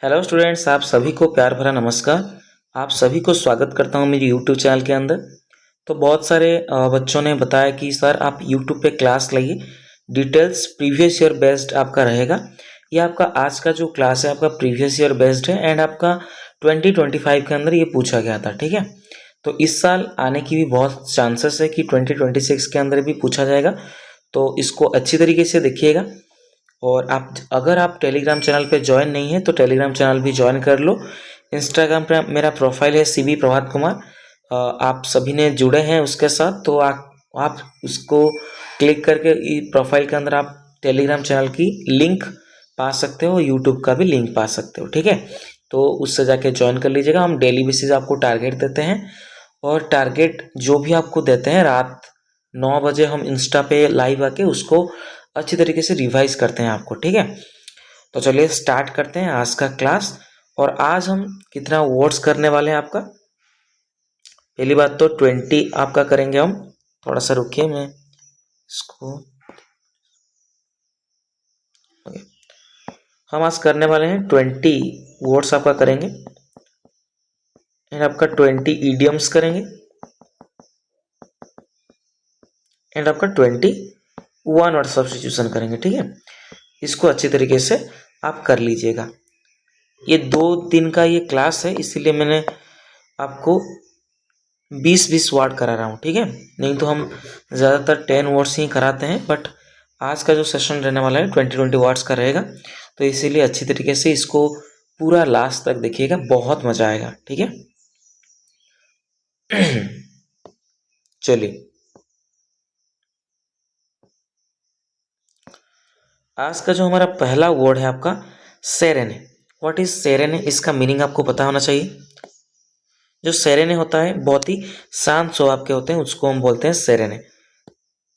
Hello students, आप सभी को प्यार भरा नमस्कार। आप सभी को स्वागत करता हूं मेरे यूट्यूब चैनल के अंदर। तो बहुत सारे बच्चों ने बताया कि सर आप यूट्यूब पे क्लास लाइए, डिटेल्स प्रीवियस ईयर बेस्ड आपका रहेगा। ये आपका आज का जो क्लास है आपका प्रीवियस ईयर बेस्ड है एंड आपका 2025 के अंदर ये पूछा गया था, ठीक है। तो इस साल आने की भी बहुत चांसेस है कि 2026 के अंदर भी पूछा जाएगा, तो इसको अच्छी तरीके से देखिएगा। और आप अगर आप टेलीग्राम चैनल पे ज्वाइन नहीं है तो टेलीग्राम चैनल भी ज्वाइन कर लो। इंस्टाग्राम पे मेरा प्रोफाइल है सीबी प्रभात कुमार। आप सभी ने जुड़े हैं उसके साथ, तो आप उसको क्लिक करके प्रोफाइल के अंदर आप टेलीग्राम चैनल की लिंक पा सकते हो, यूट्यूब का भी लिंक पा सकते हो, ठीक है। तो उससे जाके ज्वाइन कर लीजिएगा। हम डेली बेसिस आपको टारगेट देते हैं और टारगेट जो भी आपको देते हैं रात 9 बजे हम इंस्टा पे लाइव आके उसको अच्छी तरीके से रिवाइज करते हैं आपको, ठीक है। तो चलिए स्टार्ट करते हैं आज का क्लास। और आज हम कितना वर्ड्स करने वाले हैं आपका। पहली बात तो 20 आपका करेंगे हम। थोड़ा सा रुकिए, मैं इसको ओके। हम आज करने वाले हैं 20 वर्ड्स आपका करेंगे एंड आपका 20 इडियम्स करेंगे एंड आपका 21 वर्ड सब्स्टिट्यूशन करेंगे, ठीक है। इसको अच्छी तरीके से आप कर लीजिएगा। ये 2 दिन का ये क्लास है, इसीलिए मैंने आपको 20-20 वर्ड करा रहा हूँ, ठीक है। नहीं तो हम ज़्यादातर 10 वर्ड्स ही कराते हैं, बट आज का जो सेशन रहने वाला है 20-20 वर्ड्स का रहेगा। तो इसीलिए अच्छी तरीके से इसको पूरा लास्ट तक देखिएगा, बहुत मज़ा आएगा, ठीक है। चलिए, आज का जो हमारा पहला वर्ड है आपका सेरेने। What is ceranae? इसका मीनिंग आपको पता होना चाहिए। जो सेरेने होता है बहुत ही शांत स्वभाव के होते हैं, उसको हम बोलते हैं सेरेने।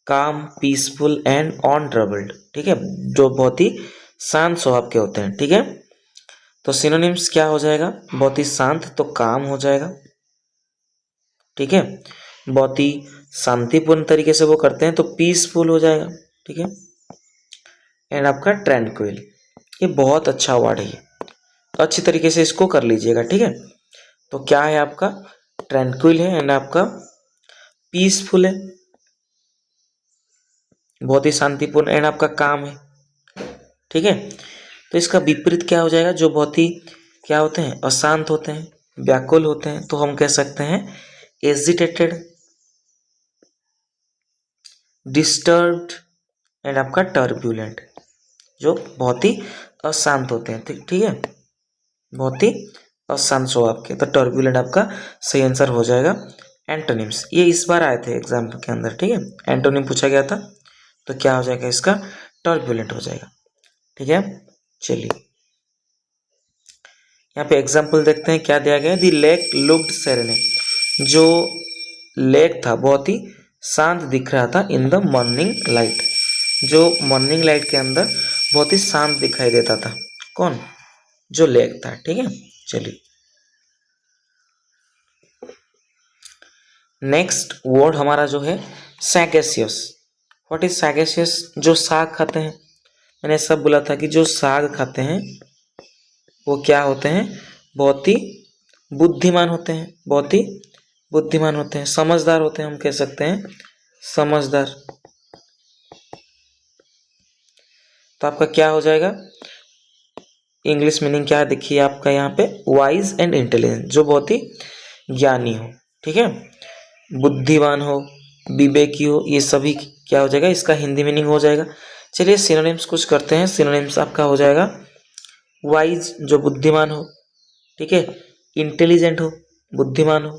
काम, पीसफुल एंड ऑन ट्रबल्ड, ठीक है। जो बहुत ही शांत स्वभाव के होते हैं, ठीक है। तो सिनोनिम्स क्या हो जाएगा? बहुत ही शांत तो काम हो जाएगा, ठीक है। बहुत ही शांतिपूर्ण तरीके से वो करते हैं तो पीसफुल हो जाएगा, ठीक है। एंड आपका ट्रैंक्विल, ये बहुत अच्छा वर्ड है, ये अच्छी तरीके से इसको कर लीजिएगा, ठीक है। तो क्या है आपका? ट्रैंक्विल है एंड आपका पीसफुल है, बहुत ही शांतिपूर्ण एंड आपका काम है, ठीक है। तो इसका विपरीत क्या हो जाएगा? जो बहुत ही क्या होते हैं? अशांत होते हैं, व्याकुल होते हैं, तो हम कह सकते हैं एजिटेटेड, डिस्टर्ब्ड एंड आपका टर्ब्यूलेंट। जो बहुत ही अशांत होते हैं, ठीक ठीक है, बहुत ही अशांत स्वभाव के, तो टर्ब्यूलेंट आपका सही आंसर हो जाएगा। एंटोनिम्स ये इस बार आए थे एग्जाम के अंदर, ठीक है। एंटोनिम पूछा गया था, तो क्या हो जाएगा इसका? टर्ब्यूलेंट हो जाएगा, ठीक है। चलिए यहाँ पे एग्जाम्पल देखते हैं क्या दिया गया है। द लेक लुक्ड सेरेने, जो लेक था बहुत ही शांत दिख रहा था इन द मॉर्निंग लाइट, जो मॉर्निंग लाइट के अंदर बहुत ही शांत दिखाई देता था। कौन? जो लेक था, ठीक है। चलिए नेक्स्ट वर्ड हमारा जो है सैगेसियस। What is सैगेसियस? जो साग खाते हैं। मैंने सब बोला था कि जो साग खाते हैं वो क्या होते हैं? बहुत ही बुद्धिमान होते हैं, बहुत ही बुद्धिमान होते हैं, समझदार होते हैं, हम कह सकते हैं समझदार। तो आपका क्या हो जाएगा? इंग्लिश मीनिंग क्या है देखिए आपका यहाँ पे, वाइज एंड इंटेलिजेंट, जो बहुत ही ज्ञानी हो, ठीक है, बुद्धिमान हो, विवेकी हो, ये सभी क्या हो जाएगा? इसका हिंदी मीनिंग हो जाएगा। चलिए सिनोनिम्स कुछ करते हैं। सिनोनिम्स आपका हो जाएगा वाइज, जो बुद्धिमान हो, ठीक है, इंटेलिजेंट हो, बुद्धिमान हो,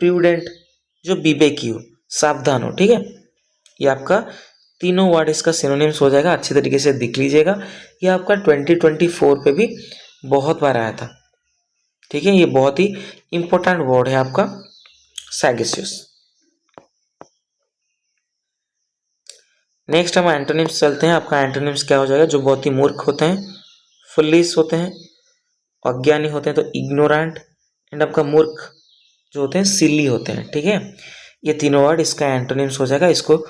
प्रूडेंट, जो विवेकी हो, सावधान हो, ठीक है। ये आपका तीनों वर्ड इसका सिनोनिम्स हो जाएगा। अच्छी तरीके से देख लीजिएगा, ये आपका 2024 पे भी बहुत बार आया था, ठीक है। ये बहुत ही इंपॉर्टेंट वर्ड है आपका सैगेसियस। नेक्स्ट हम एंटोनिम्स चलते हैं। आपका एंटोनिम्स क्या हो जाएगा? जो बहुत ही मूर्ख होते हैं, फुलिश होते हैं, अज्ञानी होते हैं, तो इग्नोरेंट एंड आपका मूर्ख जो होते हैं सिली होते हैं, ठीक है। ये तीनों वर्ड इसका एंटोनिम्स हो जाएगा, इसको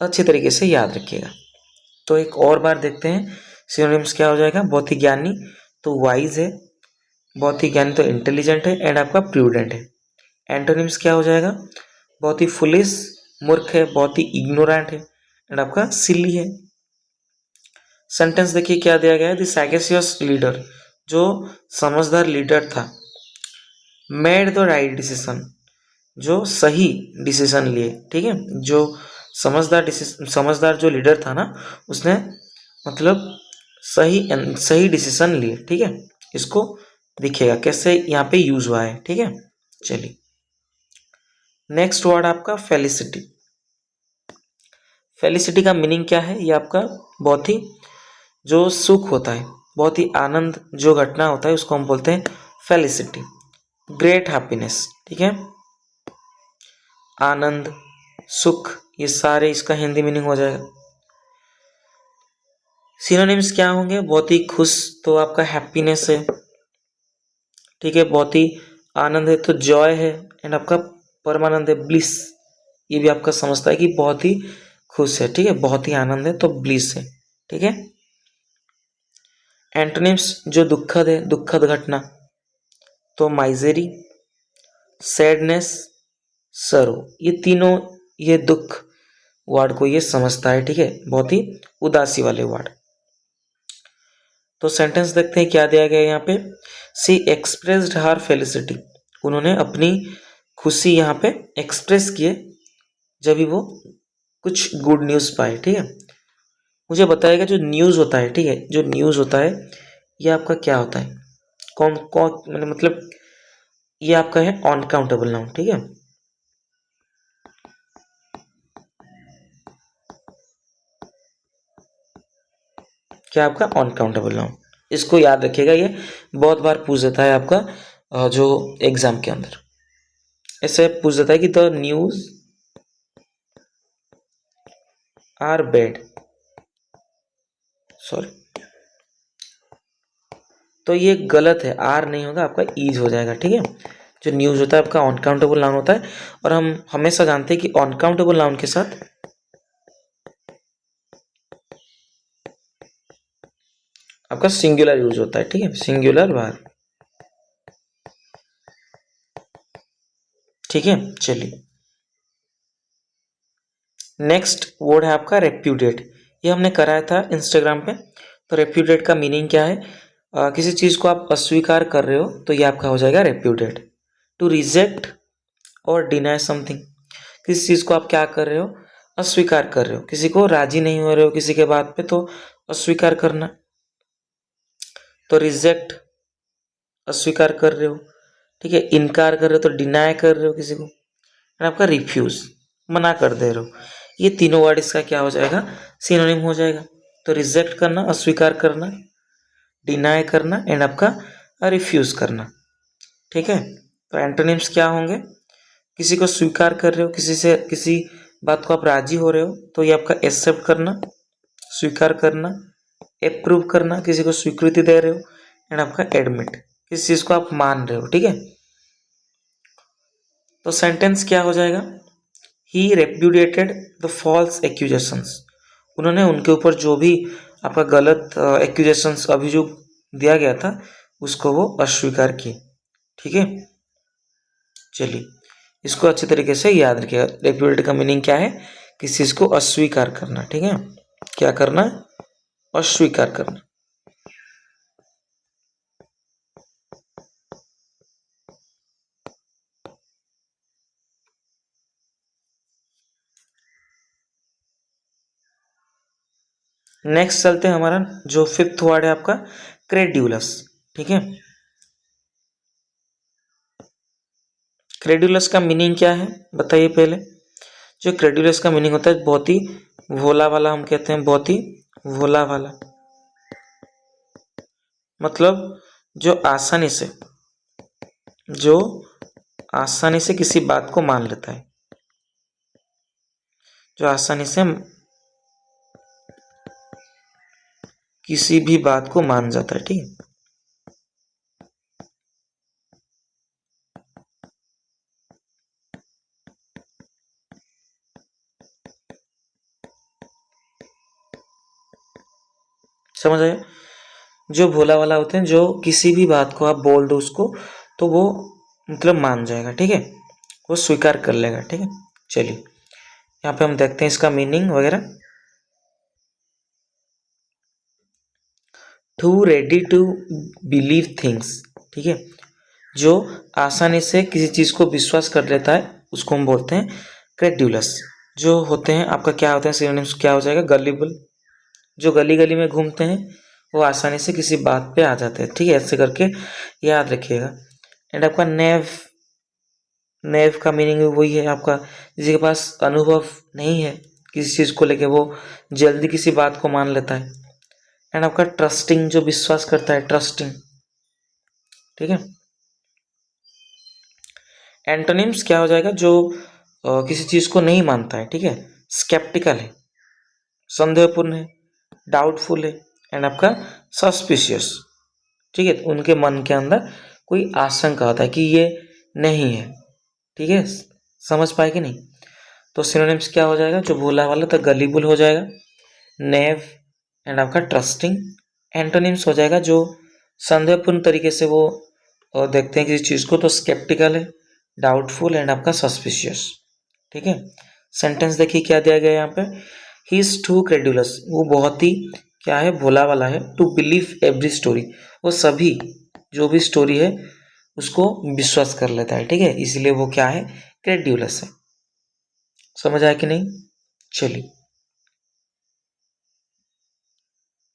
अच्छी तरीके से याद रखिएगा। तो एक और बार देखते हैं सिनोनिम्स क्या हो जाएगा। बहुत ही ज्ञानी, तो वाइज है, बहुत ही ज्ञानी तो इंटेलिजेंट है, एंड आपका प्रूडेंट है। एंटोनिम्स क्या हो जाएगा? बहुत ही फुलिश, मूर्ख है, बहुत ही इग्नोरेंट है, एंड आपका सिली है। सेंटेंस देखिए क्या दिया गया है, द सैगेसियस लीडर, जो समझदार लीडर था, मेड द राइट डिसीजन, जो सही डिसीजन लिए, ठीक है, जो समझदार जो लीडर था ना, उसने मतलब सही सही डिसीजन लिए, ठीक है। इसको दिखेगा कैसे यहाँ पे यूज हुआ है, ठीक है। चलिए नेक्स्ट वर्ड आपका फेलिसिटी। फेलिसिटी का मीनिंग क्या है? ये आपका बहुत ही जो सुख होता है, बहुत ही आनंद जो घटना होता है, उसको हम बोलते हैं फेलिसिटी, ग्रेट हैप्पीनेस, ठीक है। आनंद, सुख, ये सारे इसका हिंदी मीनिंग हो जाएगा। सिनोनिम्स क्या होंगे? बहुत ही खुश तो आपका हैप्पीनेस है, ठीक है। बहुत ही आनंद है तो जॉय है, एंड आपका परमानंद है ब्लिस, ये भी आपका समझता है कि बहुत ही खुश है, ठीक है। बहुत ही आनंद है तो ब्लिस है, ठीक है। एंटोनिम्स जो दुखद है, दुखद घटना, तो माइजेरी, सैडनेस, सरो, ये तीनों, ये दुख वर्ड को ये समझता है, ठीक है, बहुत ही उदासी वाले वर्ड। तो सेंटेंस देखते हैं क्या दिया गया है यहाँ पे। सी एक्सप्रेस्ड हर फेलिसिटी, उन्होंने अपनी खुशी यहाँ पे एक्सप्रेस किए जब भी वो कुछ गुड न्यूज़ पाए, ठीक है। मुझे बताइएगा जो न्यूज़ होता है, ठीक है, जो न्यूज़ होता है ये आपका क्या होता है? कौन कौन मतलब ये आपका है अनकाउंटेबल नाउन, ठीक है। क्या आपका अनकाउंटेबल नाउन, इसको याद रखिएगा, ये बहुत बार पूछ देता है आपका जो एग्जाम के अंदर ऐसे पूछ देता है कि the news are bad, sorry, तो ये गलत है, आर नहीं होगा, आपका ईज हो जाएगा, ठीक है। जो न्यूज होता है आपका अनकाउंटेबल नाउन होता है, और हम हमेशा जानते हैं कि अनकाउंटेबल नाउन के साथ आपका सिंगुलर यूज होता है, ठीक है, सिंगुलर बार, ठीक है। चलिए नेक्स्ट वर्ड है आपका रेप्यूटेड, ये हमने कराया था इंस्टाग्राम पे। तो रेप्यूटेड का मीनिंग क्या है? किसी चीज़ को आप अस्वीकार कर रहे हो तो ये आपका हो जाएगा रेप्यूटेड। टू रिजेक्ट और डिनाई समथिंग, किसी चीज़ को आप क्या कर रहे हो? अस्वीकार कर रहे हो, किसी को राजी नहीं हो रहे हो किसी के बात पे, तो अस्वीकार करना। तो रिजेक्ट अस्वीकार कर रहे हो, ठीक है। इनकार कर रहे हो तो डिनाई कर रहे हो किसी को, और आपका रिफ्यूज मना कर दे रहे हो। ये तीनों वर्ड इसका क्या हो जाएगा? सिनोनिम हो जाएगा। तो रिजेक्ट करना, अस्वीकार करना, डिनाई करना, एंड आपका रिफ्यूज करना, ठीक है। तो एंटोनिम्स क्या होंगे? किसी को स्वीकार कर रहे हो, किसी से किसी बात को आप राजी हो रहे हो तो ये आपका एक्सेप्ट करना, स्वीकार करना, अप्रूव करना, किसी को स्वीकृति दे रहे हो, एंड आपका एडमिट, किसी चीज को आप मान रहे हो, ठीक है। तो सेंटेंस क्या हो जाएगा? ही रेप्यूडिएटेड द फॉल्स एक्यूजेशंस, उन्होंने उनके ऊपर जो भी आपका गलत एक्यूजेशंस अभियोग दिया गया था उसको वो अस्वीकार किए, ठीक है। चलिए इसको अच्छे तरीके से याद रखिएगा। रेप्यूडिएट का मीनिंग क्या है? किसी चीज को अस्वीकार करना, ठीक है। क्या करना? अस्वीकार करना। नेक्स्ट चलते हैं, हमारा जो फिफ्थ वर्ड है आपका क्रेड्यूलस, ठीक है। क्रेड्यूलस का मीनिंग क्या है बताइए पहले। जो क्रेड्यूलस का मीनिंग होता है बहुत ही भोला वाला, हम कहते हैं बहुत ही भोला वाला, मतलब जो जो आसानी से किसी बात को मान लेता है, जो आसानी से किसी भी बात को मान जाता है, ठीक है। समझ आए? जो भोला वाला होते हैं, जो किसी भी बात को आप बोल दो उसको तो वो मतलब मान जाएगा, ठीक है, वो स्वीकार कर लेगा, ठीक है। चलिए यहाँ पे हम देखते हैं इसका मीनिंग वगैरह। Too ready to believe things, ठीक है, जो आसानी से किसी चीज़ को विश्वास कर लेता है उसको हम बोलते हैं क्रेड्यूलस। जो होते हैं आपका क्या होता है सिनोनिम्स, क्या हो जाएगा, गलीबल, जो गली गली में घूमते हैं वो आसानी से किसी बात पे आ जाते हैं, ठीक है, ऐसे करके याद रखिएगा। एंड आपका नेव, नेव का मीनिंग भी वही है आपका, जिसके पास अनुभव नहीं है किसी चीज़ को लेके, वो जल्दी किसी बात को मान लेता है। एंड आपका ट्रस्टिंग, जो विश्वास करता है, ट्रस्टिंग, ठीक है। एंटोनिम्स क्या हो जाएगा, जो किसी चीज़ को नहीं मानता है, ठीक है, स्केप्टिकल है, संदेहपूर्ण है, डाउटफुल है। एंड आपका सस्पिशियस, ठीक है, उनके मन के अंदर कोई आशंका होता है कि ये नहीं है, ठीक है, समझ पाए कि नहीं। तो सिनोनिम्स क्या हो जाएगा, जो भोला वाला तो गलीबुल हो जाएगा, नेव एंड आपका ट्रस्टिंग। एंटोनिम्स हो जाएगा जो संदेहपूर्ण तरीके से वो देखते हैं किसी चीज़ को, तो स्केप्टिकल है, डाउटफुल एंड आपका सस्पिशियस, ठीक है। सेंटेंस देखिए क्या दिया गया है यहाँ पे, ही इज टू क्रेडुलस, वो बहुत ही क्या है, भोला वाला है, टू बिलीव एवरी स्टोरी, वो सभी जो भी स्टोरी है उसको विश्वास कर लेता है, ठीक है, इसलिए वो क्या है, क्रेड्यूलस है। समझ आया कि नहीं। चलिए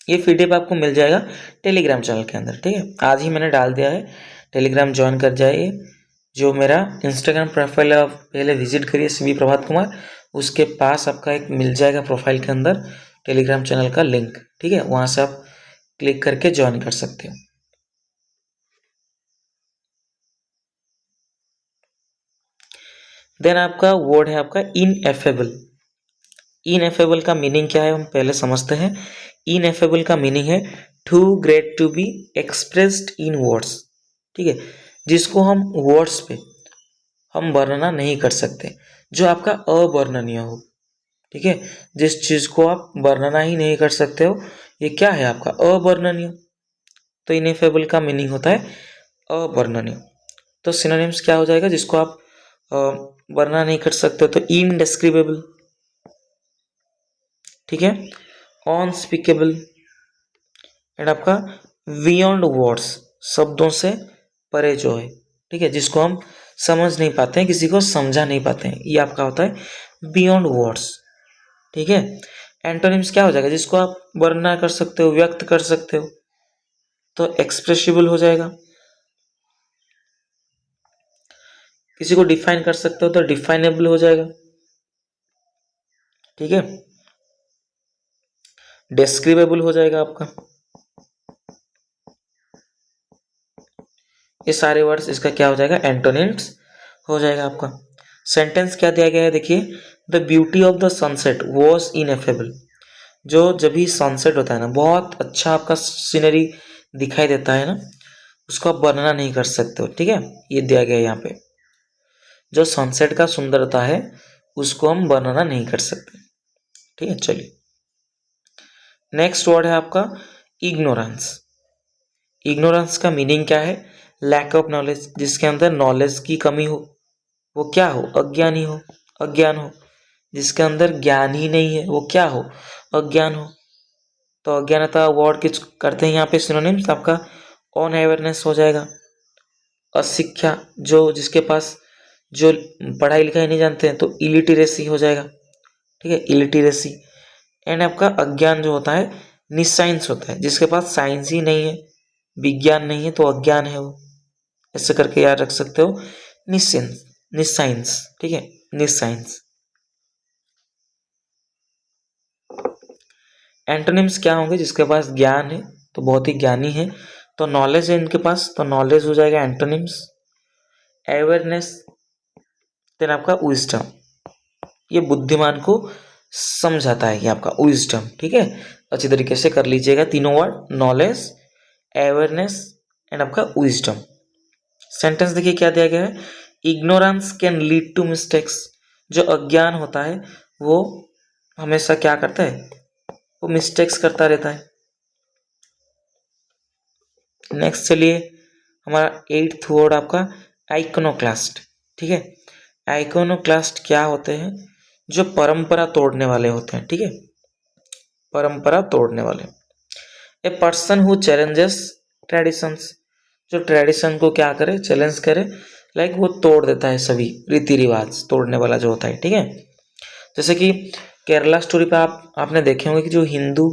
ये पीडीएफ आपको मिल जाएगा टेलीग्राम चैनल के अंदर, ठीक है, आज ही मैंने डाल दिया है, टेलीग्राम ज्वाइन कर जाइए। जो मेरा इंस्टाग्राम प्रोफाइल है आप पहले विजिट करिए, सीवी प्रभात कुमार, उसके पास आपका एक मिल जाएगा प्रोफाइल के अंदर टेलीग्राम चैनल का लिंक, ठीक है, वहाँ से आप क्लिक करके ज्वाइन कर सकते हो। देन आपका वर्ड है आपका इनएफेबल। इनएफेबल का मीनिंग क्या है हम पहले समझते हैं। इनएफेबल का मीनिंग है too great to be expressed in words, ठीक है, जिसको हम वर्ड्स पे हम वर्णना नहीं कर सकते, जो आपका अवर्णनीय हो, ठीक है, जिस चीज़ को आप वर्णना ही नहीं कर सकते हो, ये क्या है आपका अवर्णनीय। तो इनएफेबल का मीनिंग होता है अवर्णनीय। तो सिनोनिम्स क्या हो जाएगा, जिसको आप वर्णना नहीं कर सकते हो, तो इनडेस्क्रिबेबल, ठीक है, अनस्पीकेबल एंड आपका बियॉन्ड वर्ड्स, शब्दों से परे जो है, ठीक है, जिसको हम समझ नहीं पाते हैं, किसी को समझा नहीं पाते हैं, ये आपका होता है बियॉन्ड वर्ड्स, ठीक है। एंटोनिम्स क्या हो जाएगा, जिसको आप वर्णना कर सकते हो, व्यक्त कर सकते हो, तो एक्सप्रेसिबल हो जाएगा। किसी को डिफाइन कर सकते हो तो डिफाइनेबल हो जाएगा, ठीक है। डिस्क्रिबेबल हो जाएगा आपका। ये सारे वर्ड्स इसका क्या हो जाएगा, एंटोनिम्स हो जाएगा आपका। सेंटेंस क्या दिया गया है देखिए, the beauty of the sunset was ineffable, जो जब भी सनसेट होता है ना, बहुत अच्छा आपका सीनरी दिखाई देता है ना, उसको आप वर्णना नहीं कर सकते हो, ठीक है, ये दिया गया है यहाँ पे, जो सनसेट का सुंदरता है उसको हम वर्णना नहीं कर सकते, ठीक है। चलिए नेक्स्ट वर्ड है आपका इग्नोरेंस। इग्नोरेंस का मीनिंग क्या है, लैक ऑफ नॉलेज, जिसके अंदर नॉलेज की कमी हो, वो क्या हो, अज्ञानी हो, अज्ञान हो, जिसके अंदर ज्ञान ही नहीं है वो क्या हो, अज्ञान हो। तो अज्ञानता वर्ड किस करते हैं यहाँ पे सिनोनिम्स, आपका अनअवेयरनेस हो जाएगा, अशिक्षा, जो जिसके पास जो पढ़ाई लिखाई नहीं जानते हैं, तो इलिटरेसी हो जाएगा, ठीक है, इलिटरेसी। एंड आपका अज्ञान जो होता है निसाइंस होता है, जिसके पास साइंस ही नहीं है, विज्ञान नहीं है, तो अज्ञान है वो, ऐसे करके याद रख सकते हो, निसाइंस, निसाइंस, ठीक है, निसाइंस। एंटोनिम्स क्या होंगे, जिसके पास ज्ञान है तो बहुत ही ज्ञानी है, तो नॉलेज है इनके पास, तो नॉलेज हो जाएगा एंटोनिम्स। अवेयरनेस, देन आपका विजडम, ये बुद्धिमान को समझाता है, ये आपका विजडम, ठीक है, अच्छी तरीके से कर लीजिएगा तीनों वर्ड, नॉलेज, अवेयरनेस एंड आपका विजडम। सेंटेंस देखिए क्या दिया गया है, ignorance can lead to mistakes, जो अज्ञान होता है वो हमेशा क्या करता है, वो मिस्टेक्स करता रहता है। नेक्स्ट चलिए, हमारा 8th वर्ड आपका आइकोनोक्लास्ट। ठीक है, आइकोनोक्लास्ट क्या होते हैं? जो परंपरा तोड़ने वाले होते हैं। ठीक है, परंपरा तोड़ने वाले। ए पर्सन हु चैलेंजेस ट्रेडिशंस, जो ट्रेडिशन को क्या करे, चैलेंज करे, लाइक वो तोड़ देता है सभी रीति रिवाज, तोड़ने वाला जो होता है। ठीक है, जैसे कि केरला स्टोरी पे आपने देखे होंगे कि जो हिंदू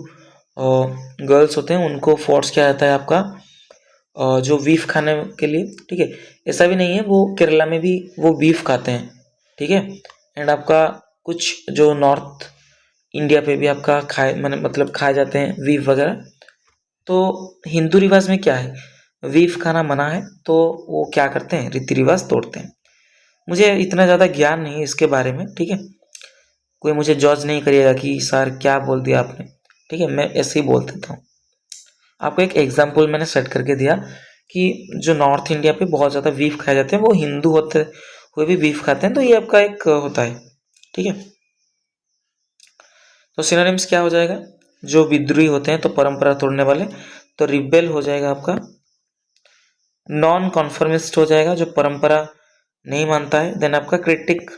गर्ल्स होते हैं उनको फोर्स किया जाता है आपका जो बीफ खाने के लिए। ठीक है, ऐसा भी नहीं है, वो केरला में भी वो बीफ खाते हैं। ठीक है, एंड आपका कुछ जो नॉर्थ इंडिया पे भी आपका खाए मैंने मतलब खाए जाते हैं बीफ वगैरह। तो हिंदू रिवाज में क्या है, बीफ खाना मना है, तो वो क्या करते हैं, रीति रिवाज तोड़ते हैं। मुझे इतना ज़्यादा ज्ञान नहीं है इसके बारे में। ठीक है, कोई मुझे जज नहीं करिएगा कि सर क्या बोल दिया आपने। ठीक है, मैं ऐसे ही बोल देता हूँ। आपको एक एग्जाम्पल मैंने सेट करके दिया कि जो नॉर्थ इंडिया पे बहुत ज़्यादा बीफ खाए जाते हैं, वो हिंदू होते हुए भी बीफ खाते हैं, तो ये आपका एक होता है। ठीक है, तो सिनोनिम्स क्या हो जाएगा? जो विद्रोही होते हैं तो परंपरा तोड़ने वाले, तो रिबेल हो जाएगा आपका। नॉन कॉन्फर्मिस्ट हो जाएगा, जो परंपरा नहीं मानता है। देन आपका क्रिटिक,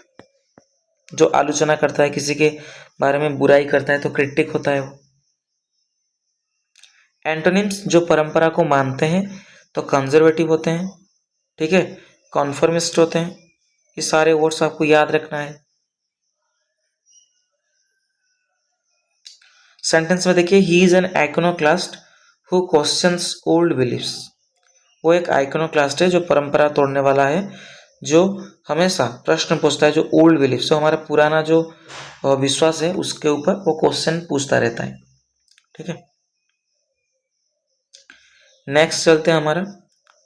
जो आलोचना करता है, किसी के बारे में बुराई करता है, तो क्रिटिक होता है वो। एंटोनिम्स, जो परंपरा को मानते हैं तो कंजर्वेटिव होते हैं। ठीक है, कॉन्फर्मिस्ट होते हैं। ये सारे वर्ड्स आपको याद रखना है। सेंटेंस में देखिए, he is an iconoclast who questions old beliefs. वो एक आइकोनोक्लास्ट है जो परंपरा तोड़ने वाला है, जो हमेशा प्रश्न पूछता है, जो ओल्ड बिलीफ्स, जो हमारा पुराना जो विश्वास है उसके ऊपर वो क्वेश्चन पूछता रहता है। ठीक है, नेक्स्ट चलते हैं हमारा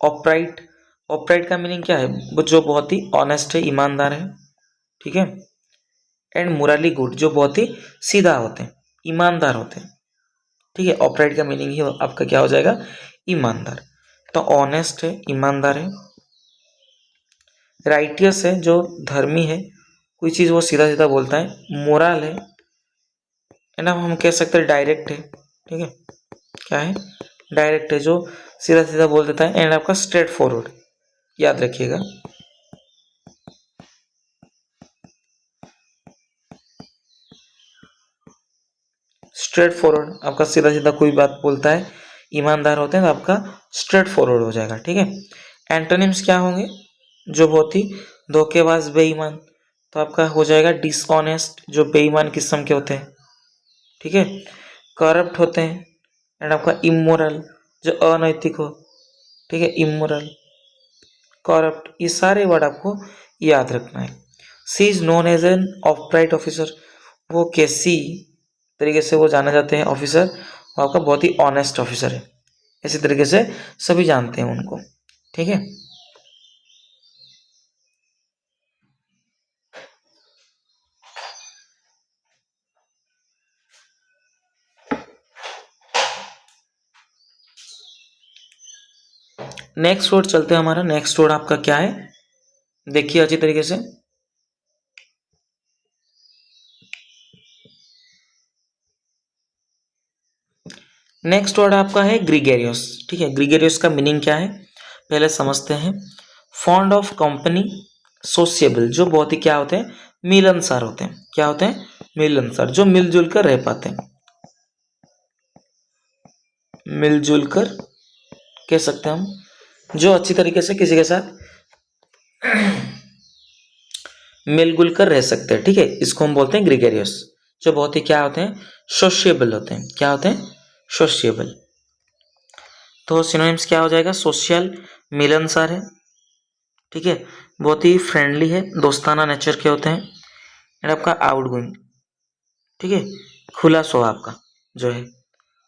ऑपराइट। ऑपराइट का मीनिंग क्या है? वो जो बहुत ही ऑनेस्ट है, ईमानदार है। ठीक है, एंड मोरली गुड, जो बहुत ही सीधा होते हैं, ईमानदार होते हैं। ठीक है, ऑपराइट का मीनिंग ही आपका क्या हो जाएगा? ईमानदार। तो ऑनेस्ट है, ईमानदार है। राइटियस है, जो धर्मी है, कोई चीज़ वो सीधा सीधा बोलता है। मोरल है, एंड अब हम कह सकते हैं डायरेक्ट है। ठीक है, क्या है? डायरेक्ट है, जो सीधा सीधा बोल देता है। एंड आपका स्ट्रेट फॉरवर्ड, याद रखिएगा। स्ट्रेट फॉरवर्ड, आपका सीधा सीधा कोई बात बोलता है, ईमानदार होते हैं, तो आपका स्ट्रेट फॉरवर्ड हो जाएगा। ठीक है, एंटोनिम्स क्या होंगे? जो बहुत ही धोखेबाज, बेईमान, तो आपका हो जाएगा डिसऑनेस्ट, जो बेईमान किस्म के होते हैं। ठीक है, करप्ट होते हैं, एंड आपका इमोरल, जो अनैतिक हो। ठीक है, इमोरल, करप्ट, ये सारे वर्ड आपको याद रखना है। She is known as an upright officer, वो कैसी तरीके से वो जाने जाते हैं ऑफिसर, वो आपका बहुत ही ऑनेस्ट ऑफिसर है। इसी तरीके से सभी जानते हैं उनको। ठीक है, नेक्स्ट वर्ड चलते हैं। हमारा नेक्स्ट वर्ड आपका क्या है, देखिए अच्छी तरीके से। नेक्स्ट वर्ड आपका है ग्रीगेरियस। ठीक है, ग्रीगेरियस का मीनिंग क्या है पहले समझते हैं। फॉन्ड ऑफ कंपनी, सोशिएबल, जो बहुत ही क्या होते हैं, मिलनसार होते हैं। क्या होते हैं? मिलनसार, जो मिलजुल कर रह पाते हैं। मिलजुल कर कह सकते हैं हम, जो अच्छी तरीके से किसी के साथ मिलजुल कर रह सकते हैं। ठीक है, इसको हम बोलते हैं ग्रीगेरियस। जो बहुत ही क्या होते हैं, सोशिएबल होते हैं। क्या होते हैं? सोशिएबल। तो सिनोनिम्स क्या हो जाएगा? सोशल, मिलनसार है। ठीक है, बहुत ही फ्रेंडली है, दोस्ताना नेचर के होते हैं। एंड आपका आउटगोइंग, ठीक है, खुला स्वभाव का जो है।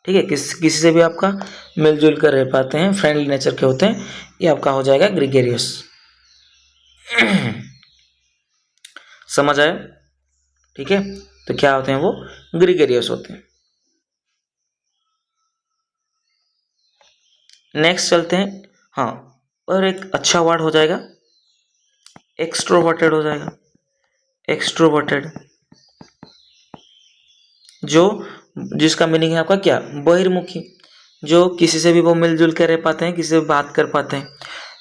ठीक है, किसी से भी आपका मिलजुल कर रह पाते हैं, फ्रेंडली नेचर के होते हैं। ये आपका हो जाएगा ग्रीगेरियस। समझ आए? ठीक है, तो क्या होते हैं वो? ग्रीगेरियस होते हैं। नेक्स्ट चलते हैं। हाँ, और एक अच्छा वर्ड हो जाएगा, एक्सट्रोवर्टेड हो जाएगा। एक्सट्रोवर्टेड, जो जिसका मीनिंग है आपका क्या? बहिर्मुखी, जो किसी से भी वो मिलजुल कर रह पाते हैं, किसी से भी बात कर पाते हैं।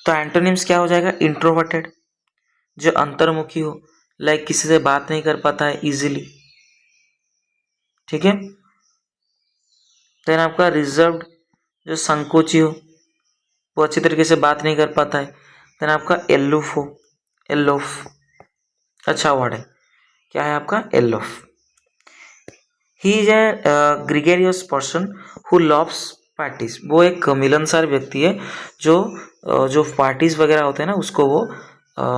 तो एंटोनिम्स क्या हो जाएगा? इंट्रोवर्टेड, जो अंतर्मुखी हो, लाइक किसी से बात नहीं कर पाता है इजीली, ठीक है। देन आपका रिजर्व्ड, जो संकोची हो, वो अच्छी तरीके से बात नहीं कर पाता है। देन आपका एलूफ हो, एलोफ, अच्छा वर्ड है, क्या है आपका? Aloof. He is a gregarious person who loves parties, वो एक मिलनसार व्यक्ति है जो जो पार्टीज वगैरह होते हैं ना उसको वो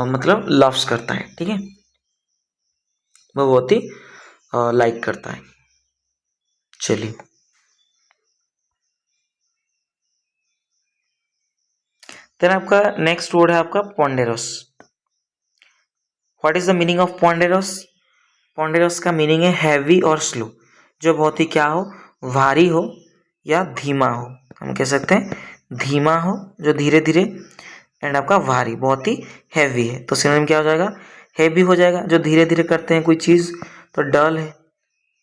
मतलब लव्स करता है, ठीक है, वो बहुत ही लाइक करता है। चलिए, देन आपका नेक्स्ट वर्ड है आपका ponderous. What is the meaning of ponderous? Ponderous का मीनिंग है हैवी और स्लो, जो बहुत ही क्या हो? भारी हो या धीमा हो। हम कह सकते हैं धीमा हो, जो धीरे धीरे, एंड आपका भारी, बहुत ही हैवी है। तो सिनोनिम क्या हो जाएगा? हैवी हो जाएगा, जो धीरे धीरे करते हैं कोई चीज़, तो डल है,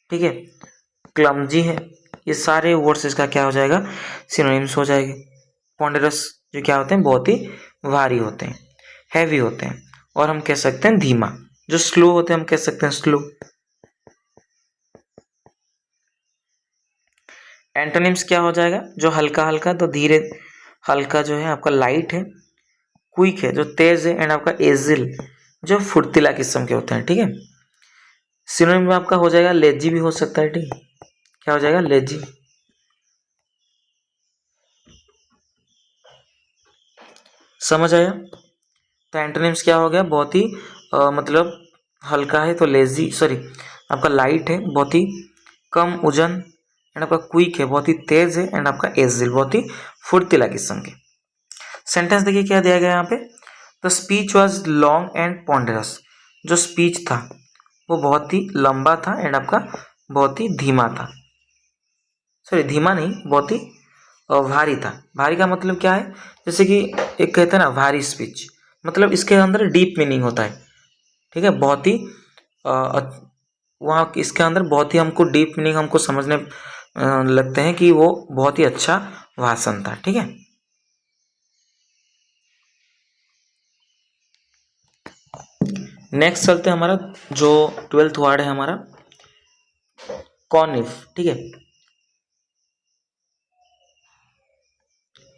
ठीक है, क्लमजी है। ये सारे वर्ड्स इसका क्या हो जाएगा? सिनोनिम्स हो जाएंगे। पॉन्डेरस जो क्या होते हैं? बहुत ही भारी होते हैं, हैवी होते हैं। और हम कह सकते हैं धीमा। जो स्लो होते हैं हम कह सकते हैं स्लो। एंटोनिम्स क्या हो जाएगा? जो हल्का हल्का, तो धीरे, हल्का जो है आपका लाइट है, क्विक है जो तेज है, एंड आपका एजिल जो फुर्तीला किस्म के होते हैं, ठीक है। सिनोनिम में आपका हो जाएगा लेजी भी हो सकता है, ठीक है, क्या हो जाएगा? लेजी। समझ आया? तो एंटोनिम्स क्या हो गया? बहुत ही मतलब हल्का है तो लेजी, सॉरी आपका लाइट है, बहुत ही कम वजन, एंड आपका क्विक है, बहुत ही तेज है, एंड आपका एजिल, बहुत ही फुर्तीला किस्म के। सेंटेंस देखिए क्या दिया गया यहाँ पे। The speech was long and ponderous, जो स्पीच था वो बहुत ही लंबा था, एंड आपका बहुत ही धीमा था, सॉरी धीमा नहीं, बहुत ही भारी था। भारी का मतलब क्या है? जैसे कि एक कहते हैं ना भारी स्पीच, मतलब इसके अंदर डीप मीनिंग होता है, ठीक है, बहुत ही वहाँ इसके अंदर बहुत ही हमको डीप मीनिंग हमको समझने लगते हैं कि वो बहुत ही अच्छा भाषण था, ठीक है। नेक्स्ट चलते हैं, हमारा जो 12th वर्ड है हमारा कॉनिफ, ठीक है।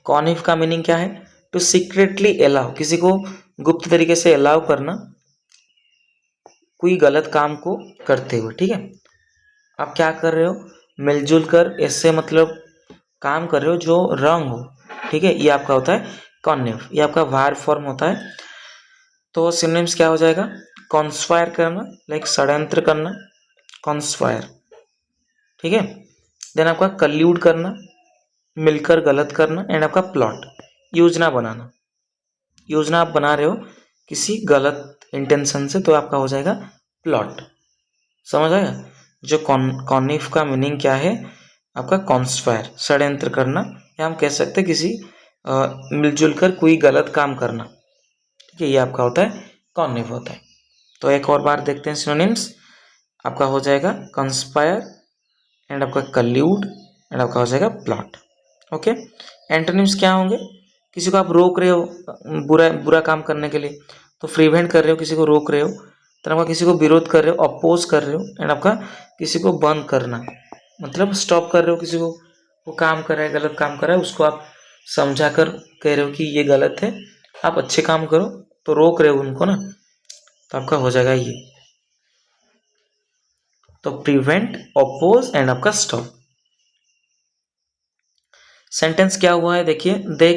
कॉनिफ का मीनिंग क्या है? टू सीक्रेटली अलाउ, किसी को गुप्त तरीके से अलाउ करना कोई गलत काम को करते हुए, ठीक है। आप क्या कर रहे हो? मिलजुल कर ऐसे मतलब काम कर रहे हो जो रंग हो, ठीक है, ये आपका होता है कॉनिफ, ये आपका वार फॉर्म होता है। तो सिनोनिम्स क्या हो जाएगा? कॉन्स्पायर करना, लाइक षड्यंत्र करना, कॉन्स्पायर, ठीक है। देन आपका कल्यूड करना, मिलकर गलत करना, एंड आपका प्लॉट, योजना बनाना, योजना आप बना रहे हो किसी गलत इंटेंशन से, तो आपका हो जाएगा प्लॉट। समझ आया? जो कॉनिफ का मीनिंग क्या है? आपका कॉन्स्पायर, षड्यंत्र करना, या हम कह सकते हैं किसी मिलजुल कर कोई गलत काम करना, ठीक है, ये आपका होता है कॉनिफ होता है। तो एक और बार देखते हैं सिनोनिम्स। आपका हो जाएगा कंस्पायर, एंड आपका कल्यूड, एंड आपका हो जाएगा प्लॉट। ओके, एंटोनिम्स क्या होंगे? किसी को आप रोक रहे हो बुरा बुरा काम करने के लिए, तो प्रिवेंट कर रहे हो, किसी को रोक रहे हो। तो आपका किसी को विरोध कर रहे हो, अपोज कर रहे हो, एंड आपका किसी को बंद करना, मतलब स्टॉप कर रहे हो किसी को, वो काम कर रहा है, गलत काम कर रहा है, उसको आप समझा कर कह रहे हो कि ये गलत है, आप अच्छे काम करो, तो रोक रहे हो उनको ना, तो आपका हो जाएगा ये। तो प्रिवेंट, अपोज, एंड आपका स्टॉप। सेंटेंस क्या हुआ है देखिए, दे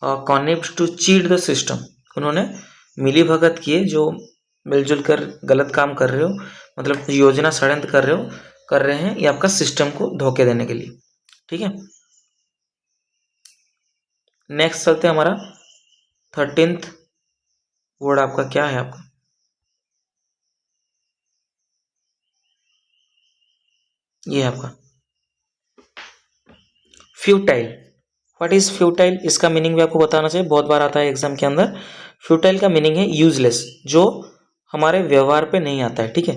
कॉन्निव्ड टू चीट द सिस्टम, उन्होंने मिली भगत किए, जो मिलजुल कर गलत काम कर रहे हो, मतलब योजना षड्यंत्र कर रहे हैं, ये आपका सिस्टम को धोखे देने के लिए, ठीक है। नेक्स्ट चलते हैं, हमारा 13th वर्ड आपका क्या है? आपका ये है आपका फ्यूटाइल। What is futile? इसका मीनिंग भी आपको बताना चाहिए, बहुत बार आता है एग्जाम के अंदर। फ्यूटाइल का मीनिंग है यूजलेस, जो हमारे व्यवहार पे नहीं आता है, ठीक है,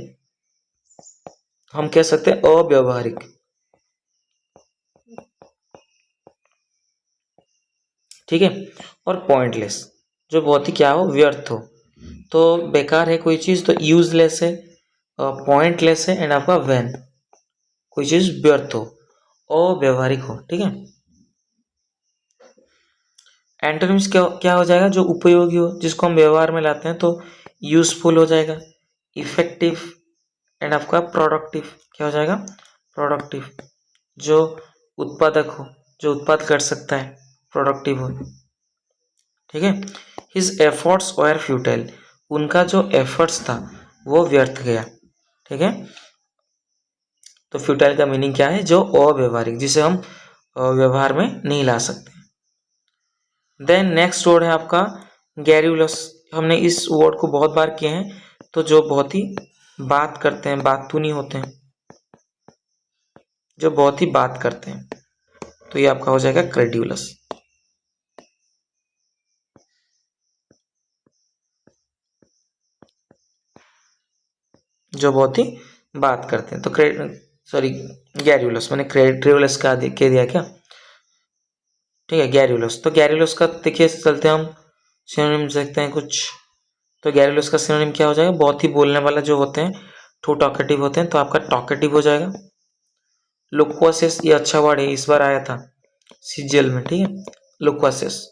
हम कह सकते हैं अव्यवहारिक। ठीक है। और पॉइंटलेस, जो बहुत ही क्या हो, व्यर्थ हो। तो बेकार है कोई चीज़ तो यूजलेस है, पॉइंटलेस है, एंड आपका वैन, कोई चीज़ व्यर्थ हो, अव्यवहारिक हो। ठीक है। एंटोनिम्स क्या क्या हो जाएगा, जो उपयोगी हो, जिसको हम व्यवहार में लाते हैं, तो यूजफुल हो जाएगा, इफेक्टिव, एंड आपका प्रोडक्टिव। क्या हो जाएगा, प्रोडक्टिव, जो उत्पादक हो, जो उत्पाद कर सकता है, प्रोडक्टिव हो। ठीक है। हिज एफर्ट्स वर फ्यूटाइल, उनका जो एफर्ट्स था वो व्यर्थ गया। ठीक है। तो फ्यूटाइल का मीनिंग क्या है, जो अव्यवहारिक, जिसे हम व्यवहार में नहीं ला सकते। देन नेक्स्ट वर्ड है आपका गैरुलस। हमने इस वर्ड को बहुत बार किए हैं, तो जो बहुत ही बात करते हैं, बातूनी होते हैं, जो बहुत ही बात करते हैं, तो ये आपका हो जाएगा क्रेड्यूलस। जो बहुत ही बात करते हैं, तो सॉरी, गैरुलस, मैंने क्रेड्यूलस का कह दिया क्या। ठीक है, गैरुलस। तो गैरुलस का देखिए, चलते हम सिनोनिम देखते हैं कुछ। तो गैरुलस का सिनोनिम क्या हो जाएगा, बहुत ही बोलने वाला जो होते हैं, टू टॉकेटिव होते हैं, तो आपका टॉकेटिव हो जाएगा। लोक्वासियस, ये अच्छा वर्ड है, इस बार आया था सीजीएल में। ठीक है, लोक्वासियस।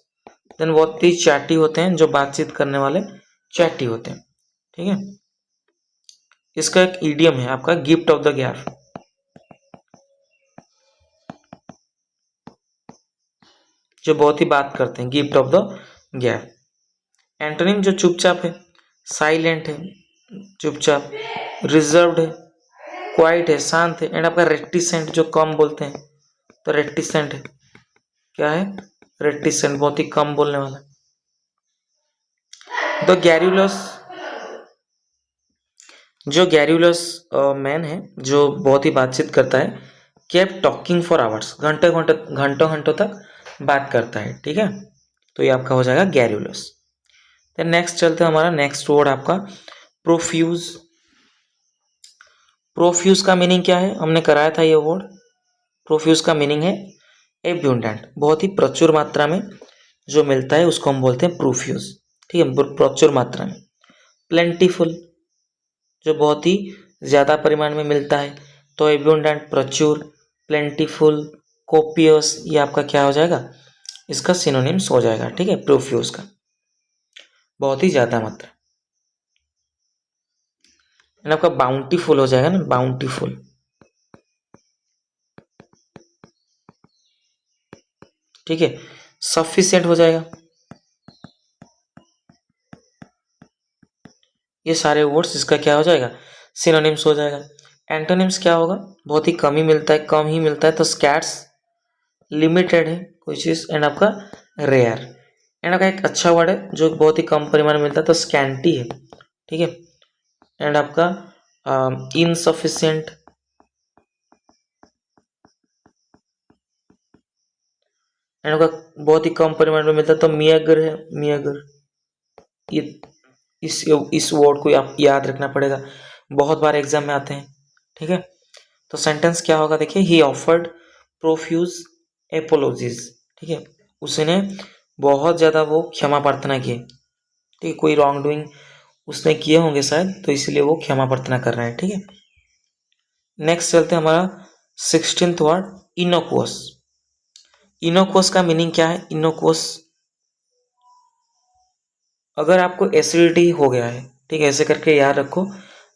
देन बहुत ही चैटी होते हैं, जो बातचीत करने वाले चैटी होते हैं। ठीक है। इसका एक ईडियम है आपका, गिफ्ट ऑफ द गैप, जो बहुत ही बात करते हैं, gift of the gap. Antonym जो चुपचाप है, साइलेंट है, चुपचाप, रिजर्व्ड है, क्वाइट है, शांत है, एंड आपका रेटिसेंट, जो कम बोलते हैं, तो रेटिसेंट है। क्या है, रेटिसेंट, बहुत ही कम बोलने वाला। द गैरुलस, जो गैरुलस मैन है, जो बहुत ही बातचीत करता है, केप टॉकिंग फॉर आवर्स, घंटे घंटे घंटों घंटों तक बात करता है। ठीक है। तो ये आपका हो जाएगा गैरुलस। देन नेक्स्ट चलते हैं, हमारा नेक्स्ट वर्ड आपका प्रोफ्यूज। प्रोफ्यूज का मीनिंग क्या है, हमने कराया था ये वर्ड। प्रोफ्यूज का मीनिंग है एब्यूंडेंट, बहुत ही प्रचुर मात्रा में जो मिलता है उसको हम बोलते हैं प्रोफ्यूज। ठीक है, प्रचुर मात्रा में। प्लेंटीफुल, जो बहुत ही ज़्यादा परिमाण में मिलता है, तो एब्यूंडेंट, प्रचुर, प्लेंटीफुल, कोपियस, ये आपका क्या हो जाएगा, इसका सिनोनिम्स हो जाएगा। ठीक है, प्रोफ्यूज का बहुत ही ज़्यादा मात्रा। एंड आपका बाउंटीफुल हो जाएगा ना, बाउंटीफुल। ठीक है, सफिशिएंट हो जाएगा। ये सारे वर्ड्स इसका क्या हो जाएगा, सिनोनिम्स हो जाएगा। एंटोनिम्स क्या होगा, बहुत ही कम ही मिलता है, कम ही मिलता है, तो स्कैर्स, लिमिटेड है कोई चीज़, एंड आपका रेयर। एंड आपका एक अच्छा वर्ड है जो बहुत ही कम परिमाण में मिलता है, तो स्कैंटी है। ठीक है। एंड आपका इनसफिशिएंट, एंड आपका बहुत ही कम परिमाण में मिलता है, तो मियागर है, मियागर। ये इस वर्ड को आप याद रखना पड़ेगा, बहुत बार एग्जाम में आते हैं। ठीक है। तो सेंटेंस क्या होगा, देखिए, ही ऑफर्ड प्रोफ्यूज एपोलॉजीज। ठीक है, उसने बहुत ज़्यादा वो क्षमा प्रार्थना की। ठीक है, कोई रॉन्ग डूइंग उसने किए होंगे शायद, तो इसलिए वो क्षमा प्रार्थना कर रहा है। ठीक है। नेक्स्ट चलते हैं, हमारा 16th वर्ड इनोकुअस। इनोकुअस का मीनिंग क्या है, इनोकुअस, अगर आपको एसिडिटी हो गया है, ठीक है, ऐसे करके याद रखो,